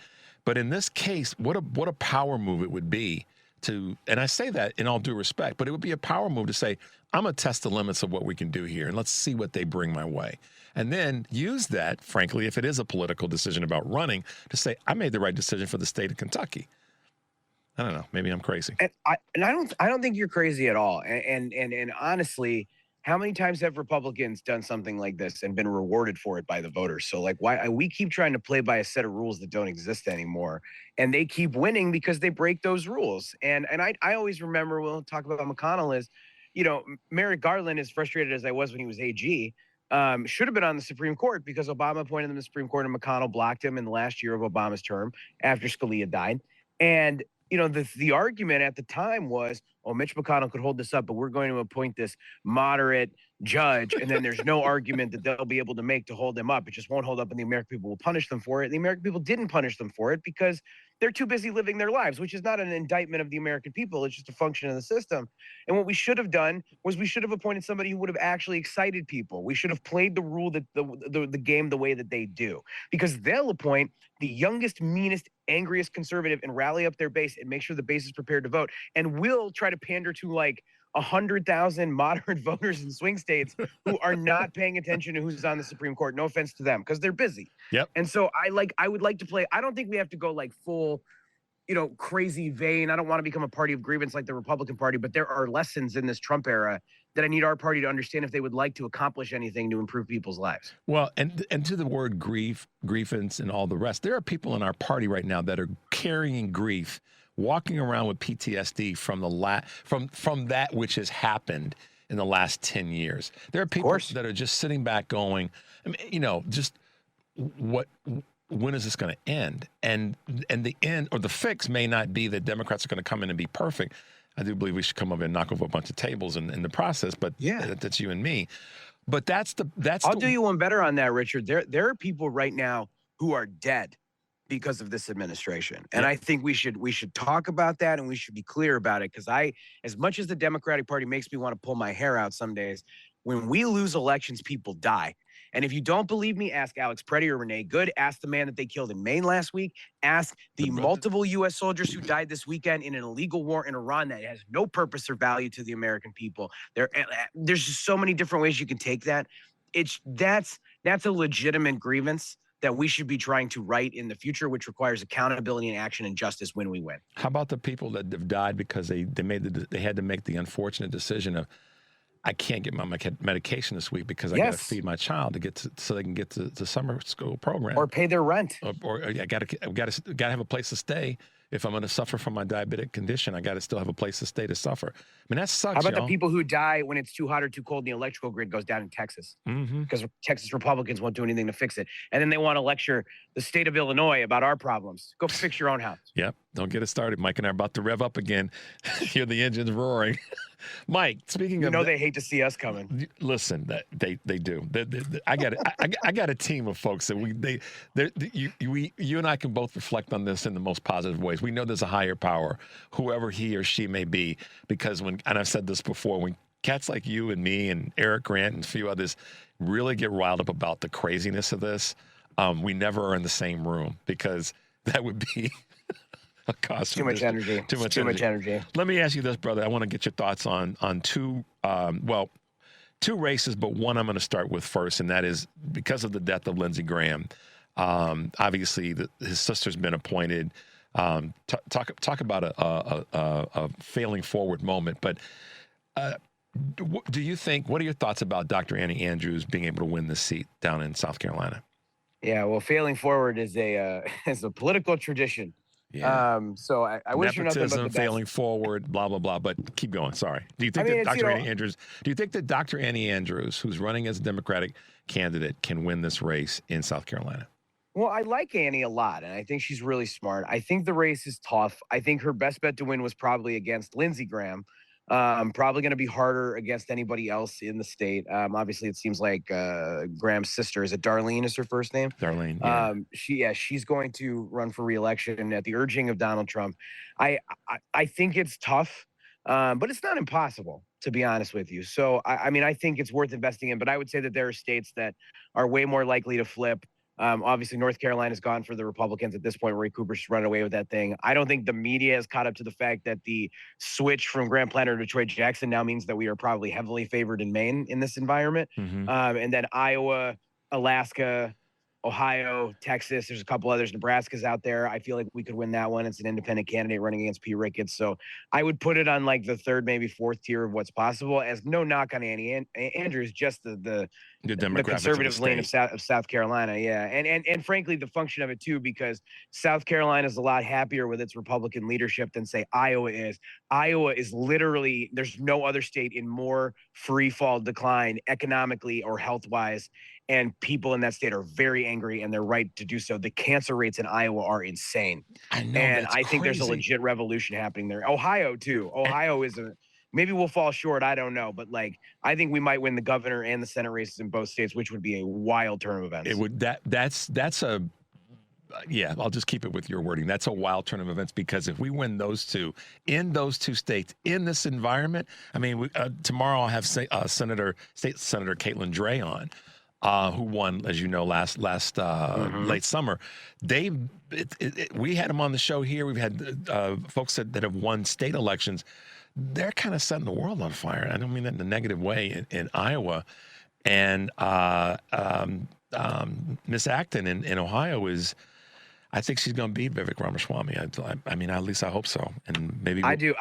Speaker 3: But in this case, what a power move it would be and I say that in all due respect, but it would be a power move to say, I'm going to test the limits of what we can do here, and let's see what they bring my way. And then use that, frankly, if it is a political decision about running, to say, I made the right decision for the state of Kentucky. I don't know. Maybe I'm crazy.
Speaker 8: And I don't think you're crazy at all. And honestly, how many times have Republicans done something like this and been rewarded for it by the voters? So, like, why we keep trying to play by a set of rules that don't exist anymore, and they keep winning because they break those rules. And I always remember, we'll talk about McConnell, is, you know, Merrick Garland, as frustrated as I was when he was AG, should have been on the Supreme Court because Obama appointed him to the Supreme Court and McConnell blocked him in the last year of Obama's term after Scalia died. And you know, the argument at the time was, oh, Mitch McConnell could hold this up, but we're going to appoint this moderate judge, and then there's no argument that they'll be able to make to hold him up. It just won't hold up, and the American people will punish them for it. And the American people didn't punish them for it because they're too busy living their lives, which is not an indictment of the American people. It's just a function of the system. And what we should have done was we should have appointed somebody who would have actually excited people. We should have played the rule that the game the way that they do, because they'll appoint the youngest, meanest, angriest conservative and rally up their base and make sure the base is prepared to vote. And we'll try to pander to like 100,000 moderate voters in swing states who are not paying attention to who's on the Supreme Court. No offense to them, because they're busy.
Speaker 3: Yep.
Speaker 8: And so I would like to play. I don't think we have to go like full, you know, crazy vein. I don't want to become a party of grievance like the Republican Party, but there are lessons in this Trump era that I need our party to understand if they would like to accomplish anything to improve people's lives.
Speaker 3: Well, and to the word grievance and all the rest, there are people in our party right now that are carrying grief, walking around with PTSD from from that which has happened in the last 10 years. There are people that are just sitting back going, I mean, you know, just when is this going to end? And the end or the fix may not be that Democrats are going to come in and be perfect. I do believe we should come up and knock over a bunch of tables in the process, but that's you and me. But I'll
Speaker 8: do you one better on that, Richard. There are people right now who are dead because of this administration. And I think we should talk about that, and we should be clear about it, because as much as the Democratic Party makes me want to pull my hair out some days, when we lose elections, people die. And if you don't believe me, ask Alex Preddy or Renee Good. Ask the man that they killed in Maine last week. Ask the multiple U.S. soldiers who died this weekend in an illegal war in Iran that has no purpose or value to the American people. There's just so many different ways you can take that. That's a legitimate grievance that we should be trying to right in the future, which requires accountability and action and justice when we win.
Speaker 3: How about the people that have died because they had to make the unfortunate decision of, I can't get my medication this week because I got to feed my child so they can get to the summer school program,
Speaker 8: or pay their rent,
Speaker 3: or I got to have a place to stay. If I'm going to suffer from my diabetic condition, I got to still have a place to stay to suffer. I mean, that sucks.
Speaker 8: How about the people who die when it's too hot or too cold and the electrical grid goes down in Texas? Because Texas Republicans won't do anything to fix it. And then they want to lecture the state of Illinois about our problems. Go fix your own house.
Speaker 3: Yep. Don't get it started. Mike and I are about to rev up again. Hear the engines roaring. Mike, speaking of,
Speaker 8: they hate to see us coming.
Speaker 3: Listen, they do. I got a team of folks that you and I can both reflect on this in the most positive ways. We know there's a higher power, whoever he or she may be, because and I've said this before, when cats like you and me and Eric Grant and a few others really get riled up about the craziness of this, we never are in the same room, because that would be a cost.
Speaker 8: Too much energy. Too much energy.
Speaker 3: Let me ask you this, brother. I want to get your thoughts on two races, but one I'm going to start with first, and that is because of the death of Lindsey Graham. Obviously, his sister's been appointed. Talk about a failing forward moment, but do you think? What are your thoughts about Dr. Annie Andrews being able to win this seat down in South Carolina?
Speaker 8: Yeah, well, failing forward is a political tradition
Speaker 3: Yeah.
Speaker 8: So I wish her nothing but the
Speaker 3: Nepotism,
Speaker 8: best.
Speaker 3: failing forward, blah blah blah. But keep going. Sorry. Do you think
Speaker 8: I mean,
Speaker 3: that
Speaker 8: it's,
Speaker 3: Dr. Annie Andrews? Do you think that Dr. Annie Andrews, who's running as a Democratic candidate, can win this race in South Carolina?
Speaker 8: Well, I like Annie a lot, and I think she's really smart. I think the race is tough. I think her best bet to win was probably against Lindsey Graham. Probably going to be harder against anybody else in the state. Obviously, it seems like Graham's sister, is it Darlene? Is her first name?
Speaker 3: Darlene. Yeah.
Speaker 8: She's going to run for reelection at the urging of Donald Trump. I think it's tough, but it's not impossible, to be honest with you. So I mean, I think it's worth investing in. But I would say that there are states that are way more likely to flip. Obviously, North Carolina's gone for the Republicans at this point. Roy Cooper's just run away with that thing. I don't think the media has caught up to the fact that the switch from Graham Planter to Troy Jackson now means that we are probably heavily favored in Maine in this environment.
Speaker 3: Mhm.
Speaker 8: And then Iowa, Alaska, Ohio, Texas. There's a couple others. Nebraska's out there. I feel like we could win that one. It's an independent candidate running against Pete Ricketts. So I would put it on like the third, maybe fourth tier of what's possible. As no knock on Annie Andrews, just the conservative lane of South Carolina. Yeah. And frankly, the function of it too, because South Carolina is a lot happier with its Republican leadership than say Iowa is. Iowa is literally, there's no other state in more free fall decline economically or health wise. And people in that state are very angry, and they're right to do so. The cancer rates in Iowa are insane.
Speaker 3: I know.
Speaker 8: And
Speaker 3: that's
Speaker 8: I think there's a
Speaker 3: crazy.
Speaker 8: legit revolution happening there. Ohio too. Ohio is maybe we'll fall short. I don't know, but like I think we might win the governor and the Senate races in both states, which would be a wild turn of events.
Speaker 3: It would that's a yeah. I'll just keep it with your wording. That's a wild turn of events because if we win those two in those two states in this environment, I mean, tomorrow I'll have State Senator Caitlin Dray on. Who won, as you know, last late summer. We had them on the show here. We've had folks that have won state elections. They're kind of setting the world on fire. I don't mean that in a negative way in Iowa. And Miss Acton in Ohio is, I think she's going to beat Vivek Ramaswamy. I mean, at least I hope so. And maybe
Speaker 8: I do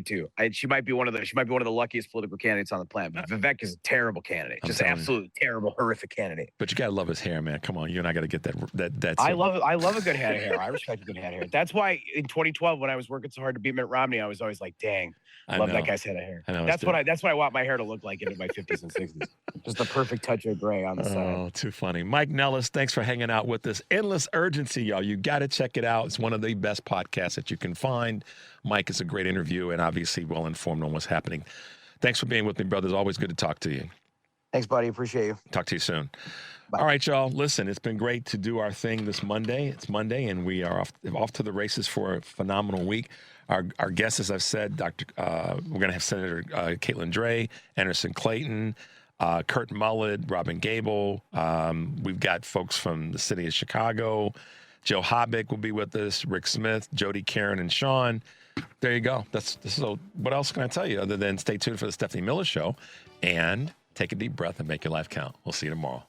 Speaker 8: too. She might be one of the luckiest political candidates on the planet. But Vivek is a terrible candidate, just absolutely terrible, horrific candidate.
Speaker 3: But you gotta love his hair, man. Come on, you and I got to get that.
Speaker 8: I love a good head of hair. I respect a good head of hair. That's why in 2012, when I was working so hard to beat Mitt Romney, I was always like, dang, I love that guy's head of hair.
Speaker 3: I know,
Speaker 8: that's what I want my hair to look like in my 50s and 60s. Just the perfect touch of gray on the side.
Speaker 3: Oh, too funny. Mike Nellis, thanks for hanging out with us. Endless Urgency, y'all. You got to check it out. It's one of the best podcasts that you can find. Mike is a great interview and obviously well informed on what's happening. Thanks for being with me, brother. It's always good to talk to you.
Speaker 8: Thanks, buddy. Appreciate you.
Speaker 3: Talk to you soon.
Speaker 8: Bye.
Speaker 3: All right, y'all. Listen, it's been great to do our thing this Monday. It's Monday, and we are off to the races for a phenomenal week. Our guests, as I've said, we're going to have Senator Caitlin Dray, Anderson Clayton, Kurt Mullett, Robin Gable. We've got folks from the city of Chicago. Joe Habeck will be with us, Rick Smith, Jody, Karen, and Sean. There you go. So what else can I tell you other than stay tuned for the Stephanie Miller Show and take a deep breath and make your life count. We'll see you tomorrow.